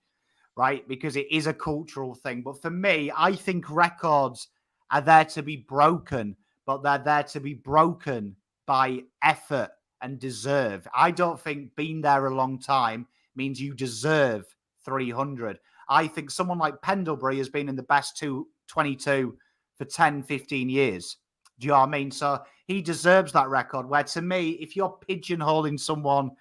right? Because it is a cultural thing. But for me, I think records are there to be broken, but they're there to be broken by effort and deserve. I don't think being there a long time means you deserve 300. I think someone like Pendlebury has been in the best 22 for 10, 15 years. Do you know what I mean? So he deserves that record, where to me, if you're pigeonholing someone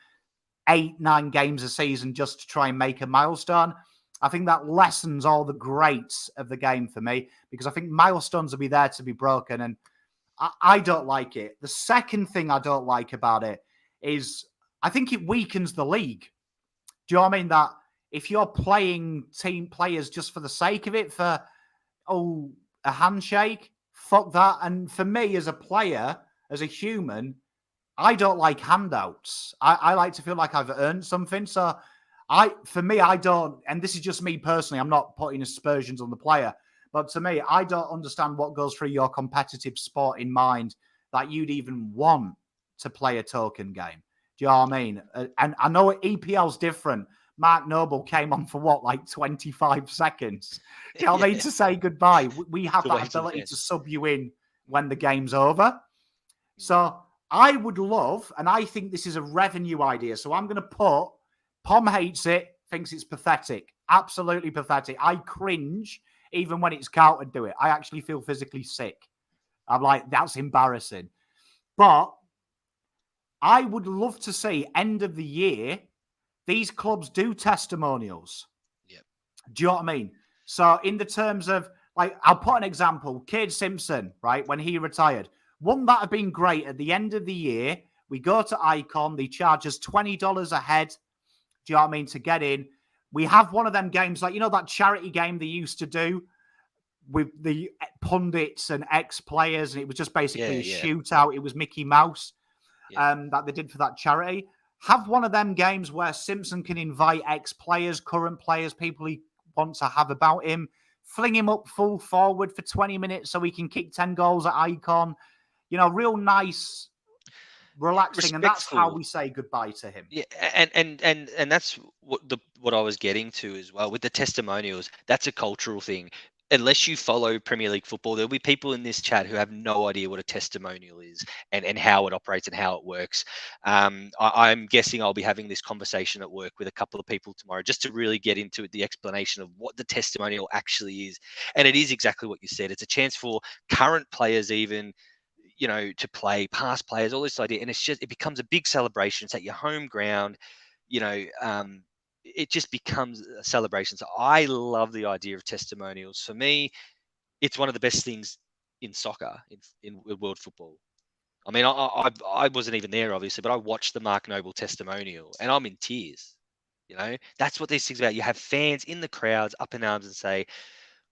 8, 9 games a season just to try and make a milestone, I think that lessens all the greats of the game for me, because I think milestones will be there to be broken, and I don't like it. The second thing I don't like about it is I think it weakens the league. Do you know what I mean? That if you're playing team players just for the sake of it, for a handshake, fuck that. And for me, as a player, as a human, I don't like handouts. I like to feel like I've earned something. So for me, I don't, and this is just me personally, I'm not putting aspersions on the player, but to me, I don't understand what goes through your competitive sporting mind that you'd even want to play a token game. Do you know what I mean? And I know EPL's different. Mark Noble came on for what, like 25 seconds? Do you know what I mean? To say goodbye. We have that ability to sub you in when the game's over. So I would love, and I think this is a revenue idea. So I'm going to put, Pom hates it, thinks it's pathetic. Absolutely pathetic. I cringe even when it's Carlton do it. I actually feel physically sick. I'm like, that's embarrassing. But I would love to see end of the year, these clubs do testimonials. Yep. Do you know what I mean? So in the terms of, like, I'll put an example. Cade Simpson, right, when he retired, wouldn't that have been great at the end of the year? We go to Icon, they charge us $20 a head. Do you know what I mean? To get in. We have one of them games, like, you know, that charity game they used to do with the pundits and ex-players, and it was just basically a shootout. It was Mickey Mouse that they did for that charity. Have one of them games where Simpson can invite ex-players, current players, people he wants to have about him, fling him up full forward for 20 minutes so he can kick 10 goals at Icon. You know, real nice, relaxing, and that's how we say goodbye to him. Yeah, and that's what I was getting to as well with the testimonials. That's a cultural thing. Unless you follow Premier League football, there'll be people in this chat who have no idea what a testimonial is and how it operates and how it works. I'm guessing I'll be having this conversation at work with a couple of people tomorrow just to really get into the explanation of what the testimonial actually is. And it is exactly what you said. It's a chance for current players even, you know, to play, past players, all this idea. And it becomes a big celebration. It's at your home ground, you know, it just becomes a celebration. So I love the idea of testimonials. For me, it's one of the best things in soccer, in world football. I mean, I wasn't even there, obviously, but I watched the Mark Noble testimonial and I'm in tears. You know, that's what these things are about. You have fans in the crowds up in arms and say,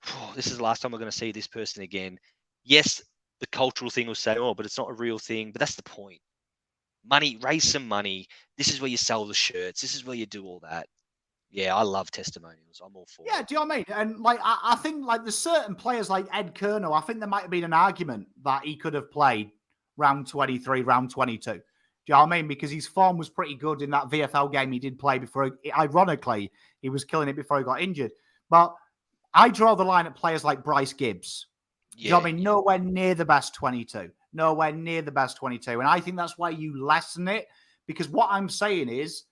oh, this is the last time we're going to see this person again. Yes, the cultural thing will say, oh, but it's not a real thing. But that's the point. Money, raise some money. This is where you sell the shirts. This is where you do all that. Yeah, I love testimonials. I'm all for it. Yeah, do you know what I mean? And like, I think like there's certain players like Ed Kerno, I think there might have been an argument that he could have played round 23, round 22. Do you know what I mean? Because his form was pretty good in that VFL game he did play before. Ironically, he was killing it before he got injured. But I draw the line at players like Bryce Gibbs. Do you know what I mean? Nowhere near the best 22. Nowhere near the best 22. And I think that's why you lessen it. Because what I'm saying is,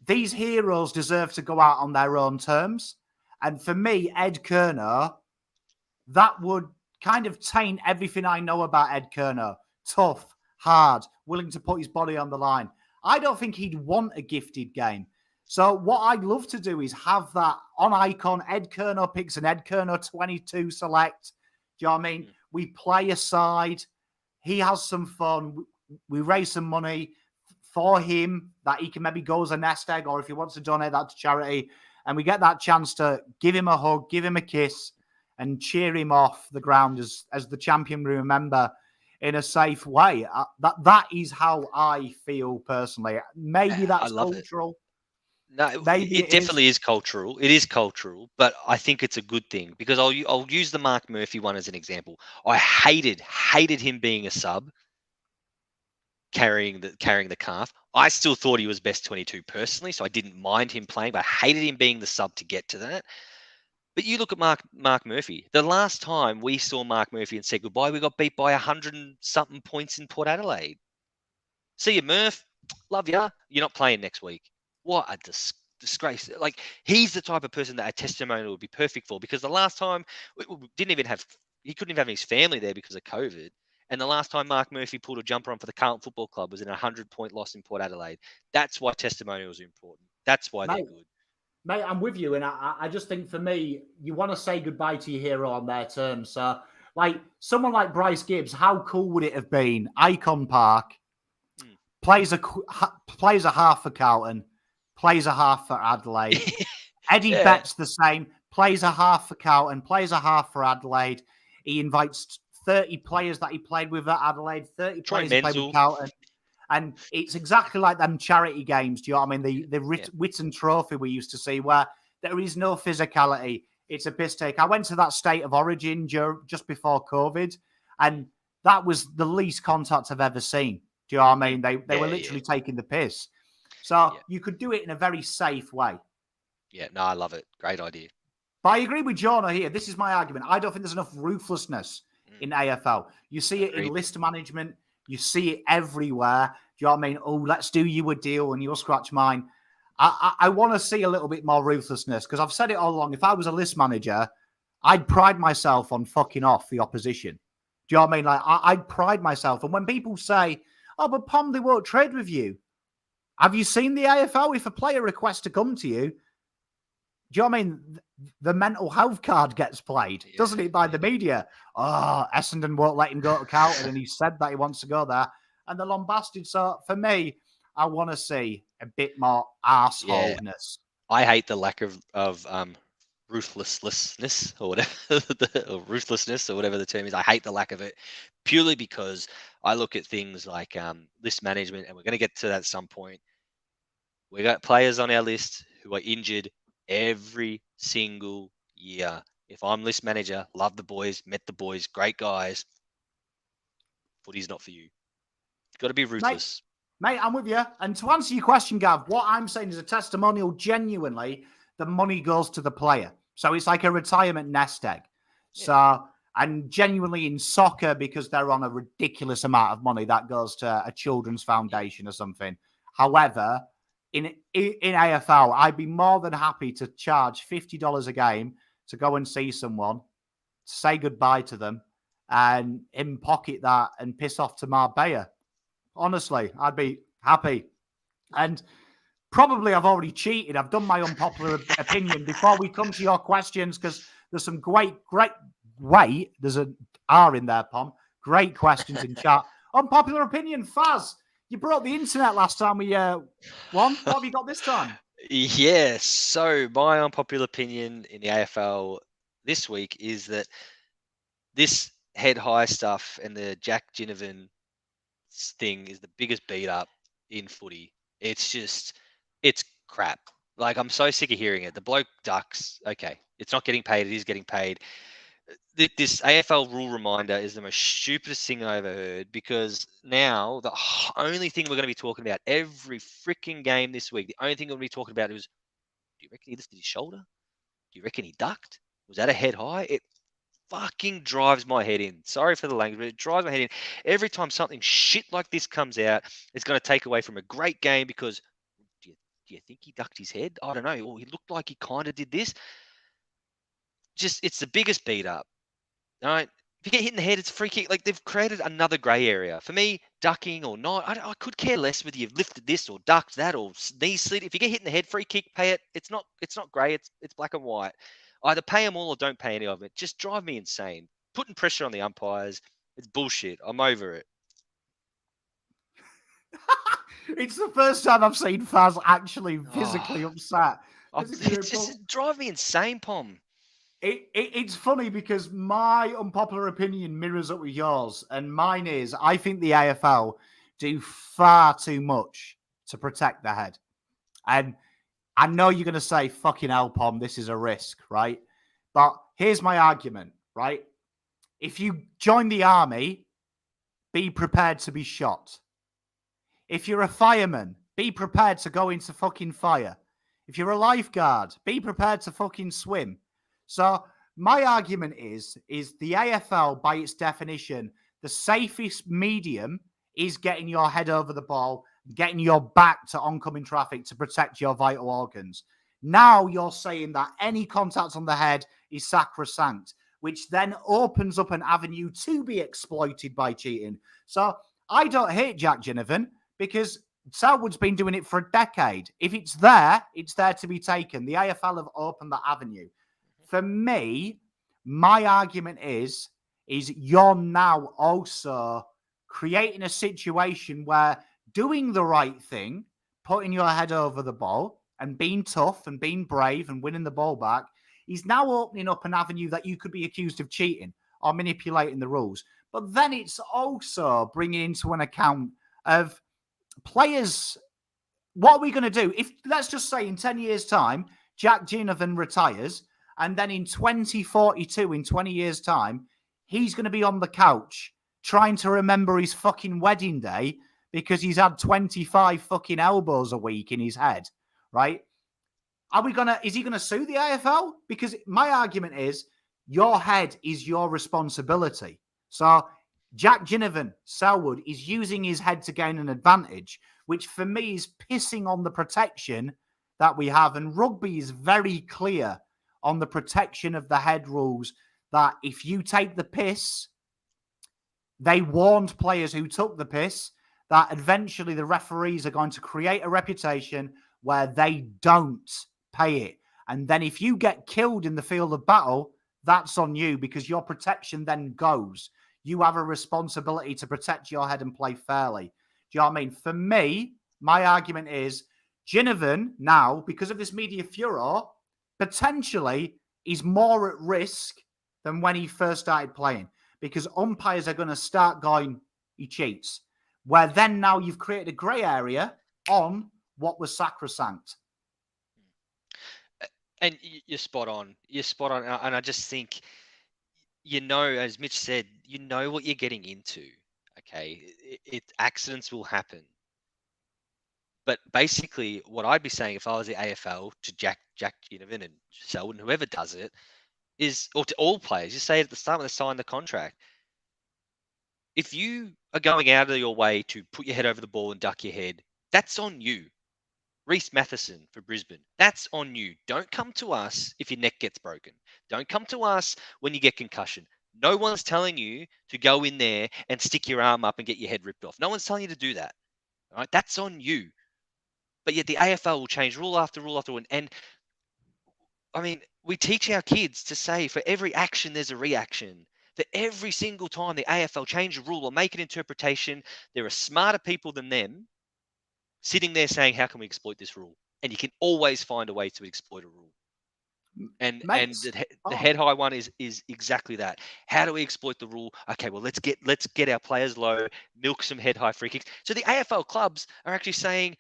these heroes deserve to go out on their own terms. And for me, Ed Kerno, that would kind of taint everything I know about Ed Kerno. Tough, hard, willing to put his body on the line. I don't think he'd want a gifted game. So what I'd love to do is have that on Icon. Ed Kerno picks an Ed Kerno 22 select. Do you know what I mean? We play a side. He has some fun. We raise some money for him that he can maybe go as a nest egg, or if he wants to donate that to charity, and we get that chance to give him a hug, give him a kiss, and cheer him off the ground as the champion we remember in a safe way. That is how I feel personally. Maybe that's cultural. No, maybe it definitely is cultural. It is cultural, but I think it's a good thing because I'll use the Mark Murphy one as an example. I hated him being a sub, carrying the calf. I still thought he was best 22 personally, so I didn't mind him playing, but I hated him being the sub to get to that. But you look at Mark Murphy. The last time we saw Mark Murphy and said goodbye, we got beat by 100 and something points in Port Adelaide. See you, Murph. Love ya. You're not playing next week. What a disgrace. Like, he's the type of person that a testimonial would be perfect for, because the last time he couldn't even have his family there because of COVID. And the last time Mark Murphy pulled a jumper on for the Carlton Football Club was in a 100-point loss in Port Adelaide. That's why testimonials are important. That's why they're good. Mate, I'm with you. And I just think for me, you want to say goodbye to your hero on their terms. So, like, someone like Bryce Gibbs, how cool would it have been? Icon Park, plays a half for Carlton, plays a half for Adelaide. Eddie Betts the same, plays a half for Carlton, plays a half for Adelaide. He invites 30 players that he played with at Adelaide, 30 Troy players he played Menzel. with Carlton. And it's exactly like them charity games. Do you know what I mean? The Whitten Trophy we used to see where there is no physicality. It's a piss take. I went to that State of Origin just before COVID, and that was the least contact I've ever seen. Do you know what I mean? They were literally taking the piss. So you could do it in a very safe way. Yeah, no, I love it. Great idea. But I agree with Jonah here. This is my argument. I don't think there's enough ruthlessness in AFL. You see it in list management. You see it everywhere. Do you know what I mean? Oh, let's do you a deal and you'll scratch mine. I want to see a little bit more ruthlessness because I've said it all along. If I was a list manager, I'd pride myself on fucking off the opposition. Do you know what I mean? Like, I'd pride myself. And when people say, oh, but Pom, they won't trade with you. Have you seen the AFL? If a player requests to come to you, do you know what I mean? The mental health card gets played, doesn't it, by the media? Oh, Essendon won't let him go to Carlton, and he said that he wants to go there. And the long bastard. So for me, I want to see a bit more arseholeness. I hate the lack of ruthlessness or whatever, or ruthlessness or whatever the term is. I hate the lack of it purely because I look at things like list management, and we're going to get to that at some point. We got players on our list who are injured every single year. If I'm list manager, love the boys, met the boys, great guys. Footy's not for you. You've got to be ruthless. Mate, I'm with you. And to answer your question, Gav, what I'm saying is a testimonial, genuinely, the money goes to the player. So it's like a retirement nest egg. Yeah. So, and genuinely in soccer, because they're on a ridiculous amount of money, that goes to a children's foundation or something. However, in AFL, I'd be more than happy to charge $50 a game to go and see someone, say goodbye to them, and him pocket that and piss off to Marbella. Honestly, I'd be happy. And probably I've already cheated. I've done my unpopular opinion before we come to your questions, because there's some great, there's an R in there, Pom. Great questions in chat. Unpopular opinion, Fazz. You broke the internet last time we won. What have you got this time? Yes. So my unpopular opinion in the AFL this week is that this head high stuff and the Jack Ginnivan thing is the biggest beat up in footy. It's crap. Like, I'm so sick of hearing it. The bloke ducks. Okay, it's not getting paid. It is getting paid. This AFL rule reminder is the most stupidest thing I ever heard, because now the only thing we're going to be talking about every freaking game this week, the only thing we're going to be talking about is, do you reckon he lifted his shoulder? Do you reckon he ducked? Was that a head high? It fucking drives my head in. Sorry for the language, but it drives my head in. Every time something shit like this comes out, it's going to take away from a great game because, do you think he ducked his head? I don't know. Or he looked like he kind of did this. Just, it's the biggest beat up. All right. If you get hit in the head, it's a free kick. Like, they've created another grey area. For me, ducking or not, I could care less whether you've lifted this or ducked that or knee slid. If you get hit in the head, free kick, pay it. It's not grey. It's black and white. Either pay them all or don't pay any of it. Just drive me insane. Putting pressure on the umpires. It's bullshit. I'm over it. It's the first time I've seen Fazz actually physically upset. It's just drive me insane, Pom. It's funny because my unpopular opinion mirrors up with yours, and mine is I think the AFL do far too much to protect the head. And I know you're going to say, fucking hell, Pom, this is a risk, right? But here's my argument, right? If you join the army, be prepared to be shot. If you're a fireman, be prepared to go into fucking fire. If you're a lifeguard, be prepared to fucking swim. So my argument is the AFL, by its definition, the safest medium is getting your head over the ball, getting your back to oncoming traffic to protect your vital organs. Now you're saying that any contact on the head is sacrosanct, which then opens up an avenue to be exploited by cheating. So I don't hate Jack Ginnivan because Selwood's been doing it for a decade. If it's there to be taken. The AFL have opened that avenue. For me, my argument is you're now also creating a situation where doing the right thing, putting your head over the ball and being tough and being brave and winning the ball back is now opening up an avenue that you could be accused of cheating. are manipulating the rules. But then it's also bringing into an account of players. What are we going to do? If, let's just say in 10 years' time, Jack Ginnivan retires, and then in 2042, in 20 years' time, he's going to be on the couch trying to remember his fucking wedding day because he's had 25 fucking elbows a week in his head, right? Is he gonna sue the AFL? Because my argument is your head is your responsibility. So Jack Ginnivan, Selwood, is using his head to gain an advantage, which for me is pissing on the protection that we have. And rugby is very clear on the protection of the head rules that if you take the piss, they warned players who took the piss that eventually the referees are going to create a reputation where they don't pay it. And then if you get killed in the field of battle, that's on you because your protection then goes. You have a responsibility to protect your head and play fairly. Do you know what I mean? For me, my argument is Ginnivan now, because of this media furor, potentially is more at risk than when he first started playing because umpires are going to start going, he cheats. Where then now you've created a grey area on what was sacrosanct. And you're spot on. You're spot on. And I just think, as Mitch said, you know what you're getting into. Okay. Accidents will happen. But basically, what I'd be saying if I was the AFL to Jack Ginnivan and Selwyn, whoever does it, is, or to all players, you say it at the start when they sign the contract. If you are going out of your way to put your head over the ball and duck your head, that's on you. Reece Matheson for Brisbane, that's on you. Don't come to us if your neck gets broken. Don't come to us when you get concussion. No one's telling you to go in there and stick your arm up and get your head ripped off. No one's telling you to do that. All right? That's on you. But yet the AFL will change rule after rule after rule. And I mean, we teach our kids to say for every action, there's a reaction. For every single time the AFL change a rule or make an interpretation, there are smarter people than them sitting there saying, how can we exploit this rule? And you can always find a way to exploit a rule. And the head high one is exactly that. How do we exploit the rule? Okay, well, let's get our players low, milk some head high free kicks. So the AFL clubs are actually saying,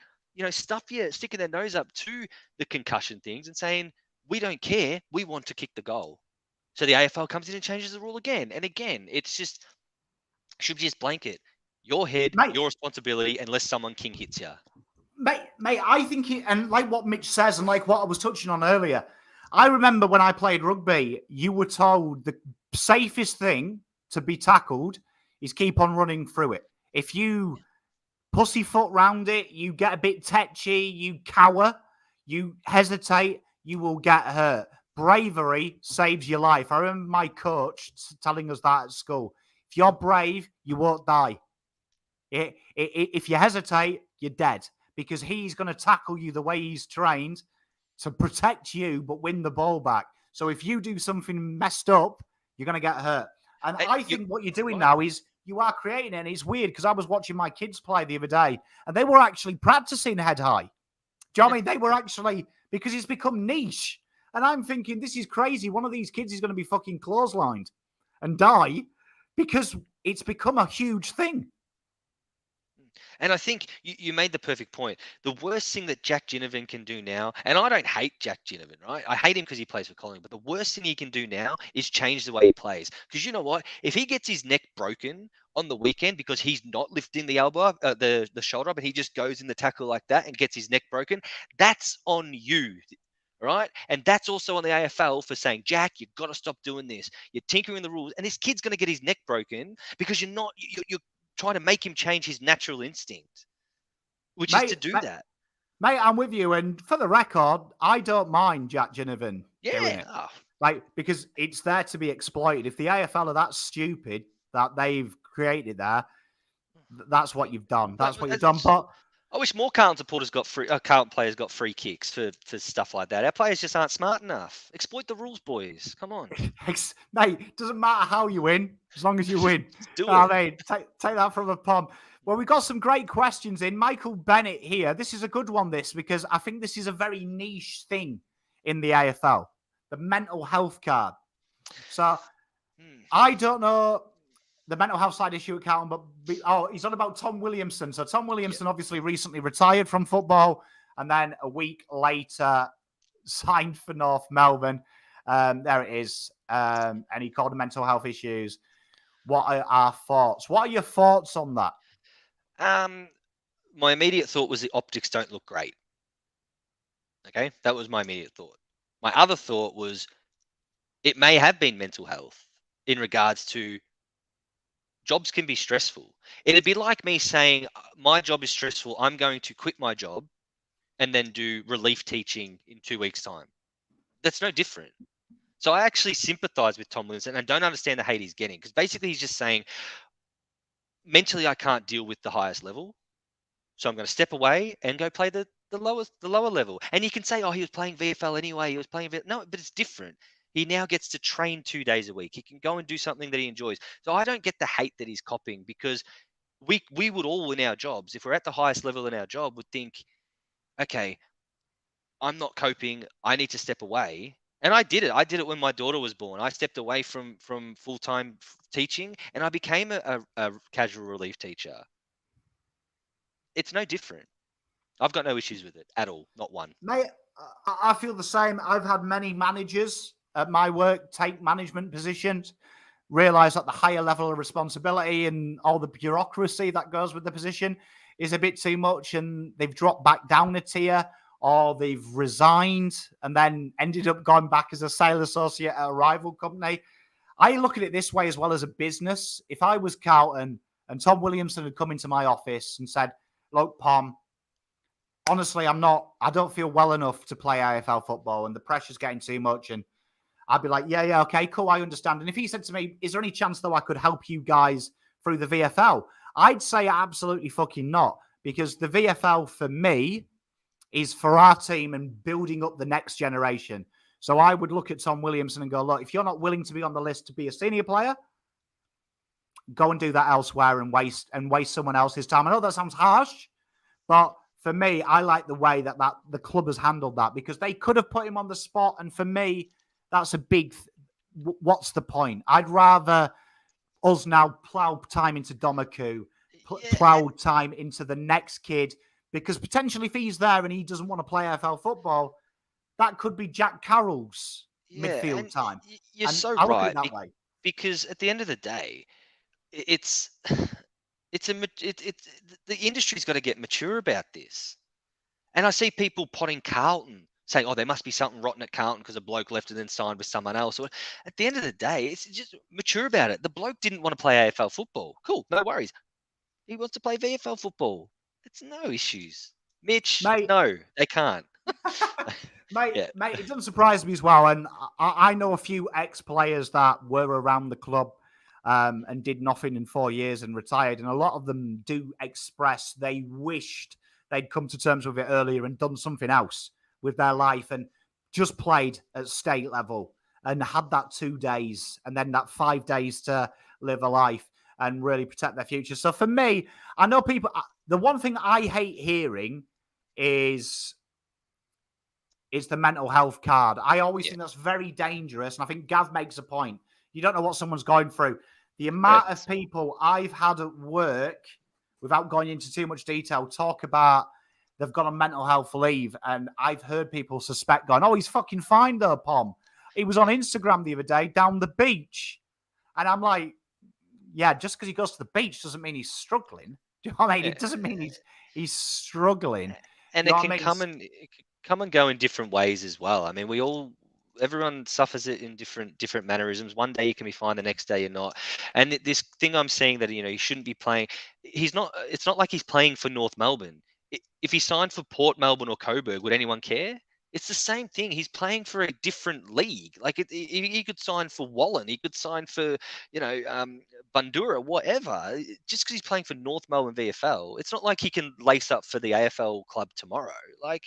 sticking their nose up to the concussion things and saying, we don't care. We want to kick the goal. So the AFL comes in and changes the rule again. And again, it's just, should just blanket your head, your responsibility, unless someone king hits you. Mate, I think and like what Mitch says and like what I was touching on earlier, I remember when I played rugby, you were told the safest thing to be tackled is keep on running through it. If you pussyfoot round it, you get a bit tetchy, you cower, you hesitate, you will get hurt. Bravery saves your life. I remember my coach telling us that at school. If you're brave, you won't die. If you hesitate, you're dead because he's going to tackle you the way he's trained to protect you but win the ball back. So if you do something messed up, you're going to get hurt. And I think what you're doing now is you are creating it. And it's weird because I was watching my kids play the other day and they were actually practicing head high. Do you know what I mean? They were actually, because it's become niche. And I'm thinking, this is crazy. One of these kids is going to be fucking clotheslined and die because it's become a huge thing. And I think you made the perfect point. The worst thing that Jack Ginnivan can do now, and I don't hate Jack Ginnivan, right? I hate him because he plays for Collingwood, but the worst thing he can do now is change the way he plays. Because you know what? If he gets his neck broken on the weekend because he's not lifting the elbow, the shoulder up, and he just goes in the tackle like that and gets his neck broken, that's on you. Right? And that's also on the AFL for saying, Jack, you've got to stop doing this. You're tinkering the rules. And this kid's going to get his neck broken because you're trying to make him change his natural instinct, which is to do that. Mate, I'm with you. And for the record, I don't mind Jack Ginnivan doing it. Because it's there to be exploited. If the AFL are that stupid that they've created there, that's what you've done. That's what you've done. But I wish more Carlton supporters Carlton players got free kicks for stuff like that. Our players just aren't smart enough. Exploit the rules, boys. Come on. Mate, it doesn't matter how you win, as long as you win. Do it. Mate, take that from a Pom. Well, we've got some great questions in. Michael Bennett here. This is a good one, because I think this is a very niche thing in the AFL. The mental health card. So I don't know the mental health side issue at Carlton, but he's on about Tom Williamson. So Tom Williamson obviously recently retired from football and then a week later signed for North Melbourne. There it is. And he called him mental health issues. What are our thoughts? What are your thoughts on that? My immediate thought was the optics don't look great. Okay, that was my immediate thought. My other thought was it may have been mental health in regards to jobs can be stressful. It'd be like me saying, my job is stressful. I'm going to quit my job and then do relief teaching in 2 weeks' time. That's no different. So I actually sympathize with Tom Williamson and I don't understand the hate he's getting because basically he's just saying, mentally, I can't deal with the highest level. So I'm going to step away and go play the lower level. And you can say, oh, he was playing VFL anyway. He was playing VFL. No, but it's different. He now gets to train 2 days a week. He can go and do something that he enjoys. So I don't get the hate that he's copying because we would all in our jobs, if we're at the highest level in our job, would think, okay, I'm not coping. I need to step away. And I did it. I did it when my daughter was born. I stepped away from full-time teaching and I became a casual relief teacher. It's no different. I've got no issues with it at all. Not one. Mate, I feel the same. I've had many managers at my work take management positions, realize that the higher level of responsibility and all the bureaucracy that goes with the position is a bit too much and they've dropped back down a tier or they've resigned and then ended up going back as a sales associate at a rival company. I look at it this way as well as a business. If I was Carlton and Tom Williamson had come into my office and said, look, Pom, honestly, I don't feel well enough to play AFL football and the pressure's getting too much. And I'd be like, yeah, okay, cool, I understand. And if he said to me, is there any chance though I could help you guys through the VFL? I'd say absolutely fucking not, because the VFL for me is for our team and building up the next generation. So I would look at Tom Williamson and go, look, if you're not willing to be on the list to be a senior player, go and do that elsewhere and waste someone else's time. I know that sounds harsh, but for me, I like the way that the club has handled that because they could have put him on the spot. And for me, that's a big, what's the point? I'd rather us now plough time into Domaku, plough time into the next kid, because potentially if he's there and he doesn't want to play AFL football, that could be Jack Carroll's midfield time. You're so right. Because at the end of the day, the industry's got to get mature about this. And I see people potting Carlton saying, oh, there must be something rotten at Carlton because a bloke left and then signed with someone else. At the end of the day, it's just mature about it. The bloke didn't want to play AFL football. Cool, no worries. He wants to play VFL football. It's no issues. Mitch, mate, no, they can't. Mate, it doesn't surprise me as well. And I know a few ex-players that were around the club and did nothing in 4 years and retired. And a lot of them do express they wished they'd come to terms with it earlier and done something else with their life and just played at state level and had that 2 days and then that 5 days to live a life and really protect their future. So for me, I know people, the one thing I hate hearing is the mental health card. I always think that's very dangerous. And I think Gav makes a point. You don't know what someone's going through. The amount of people I've had at work, without going into too much detail, talk about they've gone on mental health leave. And I've heard people suspect going, oh, he's fucking fine though, Pom. He was on Instagram the other day down the beach. And I'm like, yeah, just because he goes to the beach doesn't mean he's struggling. Do you know what I mean? It doesn't mean he's struggling. And it can come and go in different ways as well. I mean, everyone suffers it in different mannerisms. One day you can be fine, the next day you're not. And this thing I'm saying that, he shouldn't be playing. It's not like he's playing for North Melbourne. If he signed for Port Melbourne or Coburg, would anyone care? It's the same thing. He's playing for a different league. Like he could sign for Wallen. He could sign for, Bundoora, whatever. Just because he's playing for North Melbourne VFL, it's not like he can lace up for the AFL club tomorrow. Like,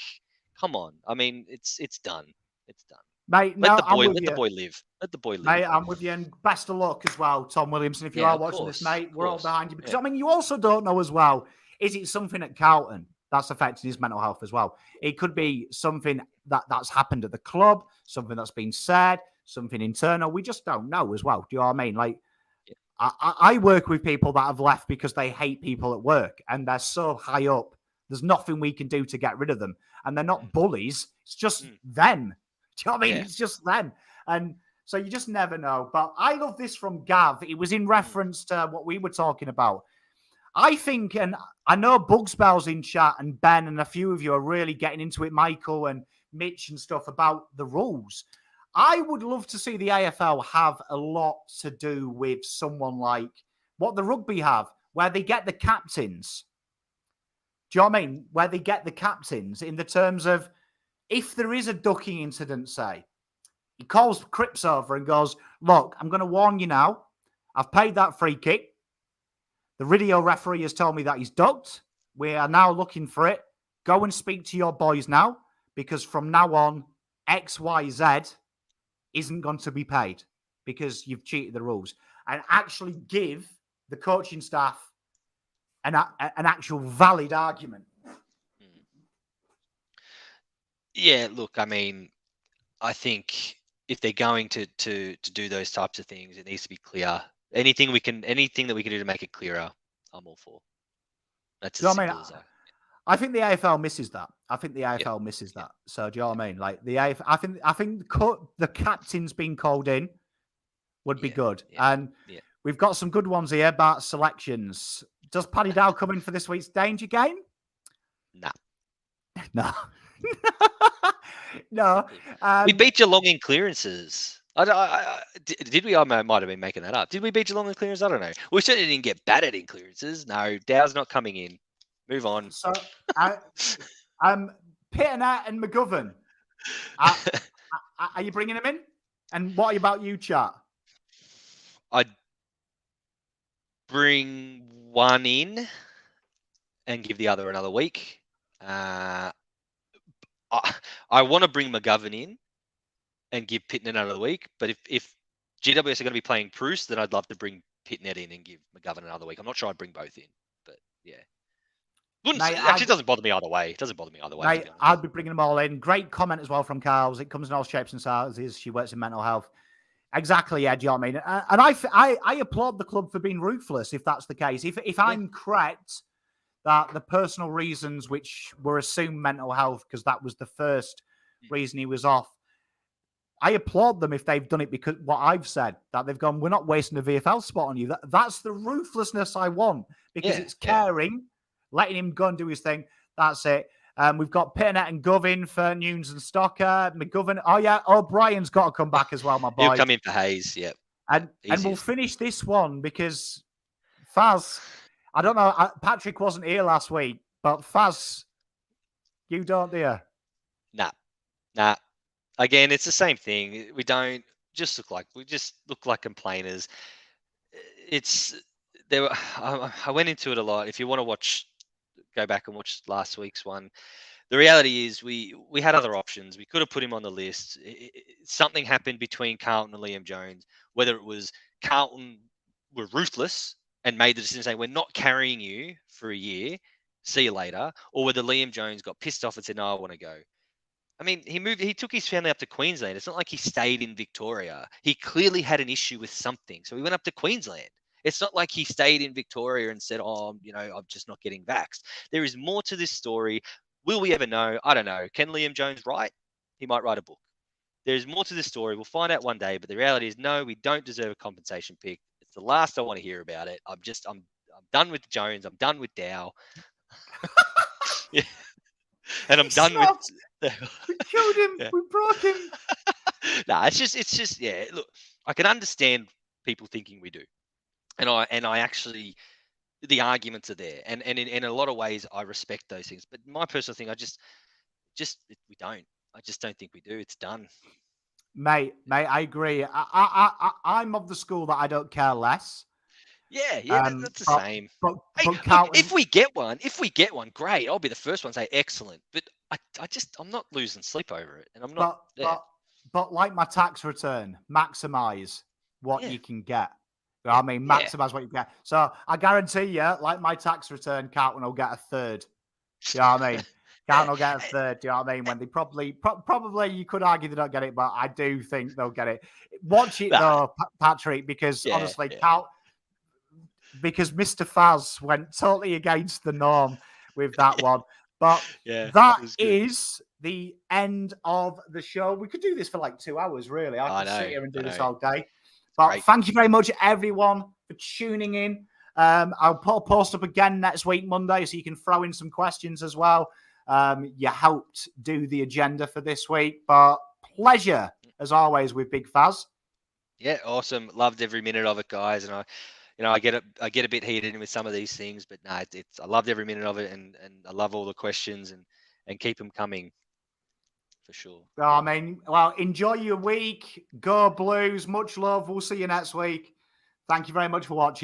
come on. I mean, it's done. It's done. Mate, let the boy live. Let the boy live. Mate, I'm with you. And best of luck as well, Tom Williamson. If you are watching this, mate, we're all behind you. Because, I mean, you also don't know as well, is it something at Carlton that's affecting his mental health as well? It could be something that's happened at the club, something that's been said, something internal. We just don't know as well. Do you know what I mean? Like, I work with people that have left because they hate people at work and they're so high up. There's nothing we can do to get rid of them. And they're not bullies. It's just them. Do you know what I mean? It's just them. And so you just never know. But I love this from Gav. It was in reference to what we were talking about. I think, and I know Bugsbell's in chat and Ben and a few of you are really getting into it, Michael and Mitch and stuff, about the rules. I would love to see the AFL have a lot to do with someone like what the rugby have, where they get the captains. Do you know what I mean? Where they get the captains in the terms of if there is a ducking incident, say, he calls Cripps over and goes, look, I'm going to warn you now. I've paid that free kick. The video referee has told me that he's ducked. We are now looking for it. Go and speak to your boys now, because from now on, XYZ isn't going to be paid because you've cheated the rules. And actually give the coaching staff an actual valid argument. Yeah, look, I mean, I think if they're going to do those types of things, it needs to be clear. Anything that we can do to make it clearer, I'm all for. That's as simple as that. I think the AFL misses that. Misses that. So do you know what I mean? Like the AFL, I think the captain's being called in would be good. And we've got some good ones here about selections. Does Paddy Dow come in for this week's danger game? Nah. No. No. We beat Geelong in clearances. Did we? I might have been making that up. Did we beat Geelong in clearances? I don't know. We certainly didn't get battered in clearances. No, Dow's not coming in. Move on. So, Pitternet and McGovern. Are you bringing them in? And what about you, chat? I'd bring one in and give the other another week. I want to bring McGovern in and give Pitternet another week. But if GWS are going to be playing Bruce, then I'd love to bring Pitternet in and give McGovern another week. I'm not sure I'd bring both in, but yeah. It doesn't bother me either way. It doesn't bother me either way. Mate, I'd be bringing them all in. Great comment as well from Carl's. It comes in all shapes and sizes. She works in mental health. Exactly, Ed. You know what I mean? And I applaud the club for being ruthless, if that's the case. If I'm correct, that the personal reasons, which were assumed mental health, because that was the first reason he was off, I applaud them if they've done it because what I've said, that they've gone, we're not wasting a VFL spot on you. That's the ruthlessness I want, because it's caring, letting him go and do his thing. That's it. We've got Pitternet and Govin for Nunes and Stocker. McGovern. Oh, yeah. O'Brien's got to come back as well, my boy. He'll come in for Hayes, yeah. And we'll finish this one because Fazz, I don't know, Patrick wasn't here last week, but Fazz, you don't, do you? Nah. Again, it's the same thing. We just look like complainers. I went into it a lot. If you want to go back and watch last week's one. The reality is we had other options. We could have put him on the list. Something happened between Carlton and Liam Jones, whether it was Carlton were ruthless and made the decision saying, we're not carrying you for a year, see you later, or whether Liam Jones got pissed off and said, no, I want to go. I mean, he took his family up to Queensland. It's not like he stayed in Victoria. He clearly had an issue with something. So he went up to Queensland. It's not like he stayed in Victoria and said, I'm just not getting vaxxed. There is more to this story. Will we ever know? I don't know. Can Liam Jones write? He might write a book. There's more to this story. We'll find out one day. But the reality is, no, we don't deserve a compensation pick. It's the last I want to hear about it. I'm done with Jones. I'm done with Dow. Yeah. And I'm done with. We killed him. Yeah. We broke him. No, it's just. Yeah. Look, I can understand people thinking we do. And I actually, the arguments are there, and in a lot of ways, I respect those things. But my personal thing, we don't. I just don't think we do. It's done, mate. I agree. I'm of the school that I don't care less. Yeah, that's the same. But if we get one, great. I'll be the first one to say excellent. But I'm not losing sleep over it, and I'm not. But like my tax return, maximize what you can get. I mean, maximize what you get. So I guarantee you, like my tax return, Carlton will get a third. You know what I mean? Can't not get a third. Do you know what I mean? When they probably you could argue they don't get it, but I do think they'll get it. Watch it though, Patrick, because honestly, because Mr. Fazz went totally against the norm with that one. But that is the end of the show. We could do this for like 2 hours, really. I could sit here and do this all day. But thank you very much, everyone, for tuning in. I'll put a post up again next week, Monday, so you can throw in some questions as well. You helped do the agenda for this week, but pleasure, as always, with Big Fazz. Yeah, awesome. Loved every minute of it, guys. And I get a bit heated with some of these things, but no, I loved every minute of it, and I love all the questions and keep them coming for sure. I mean, well, enjoy your week. Go Blues. Much love. We'll see you next week. Thank you very much for watching.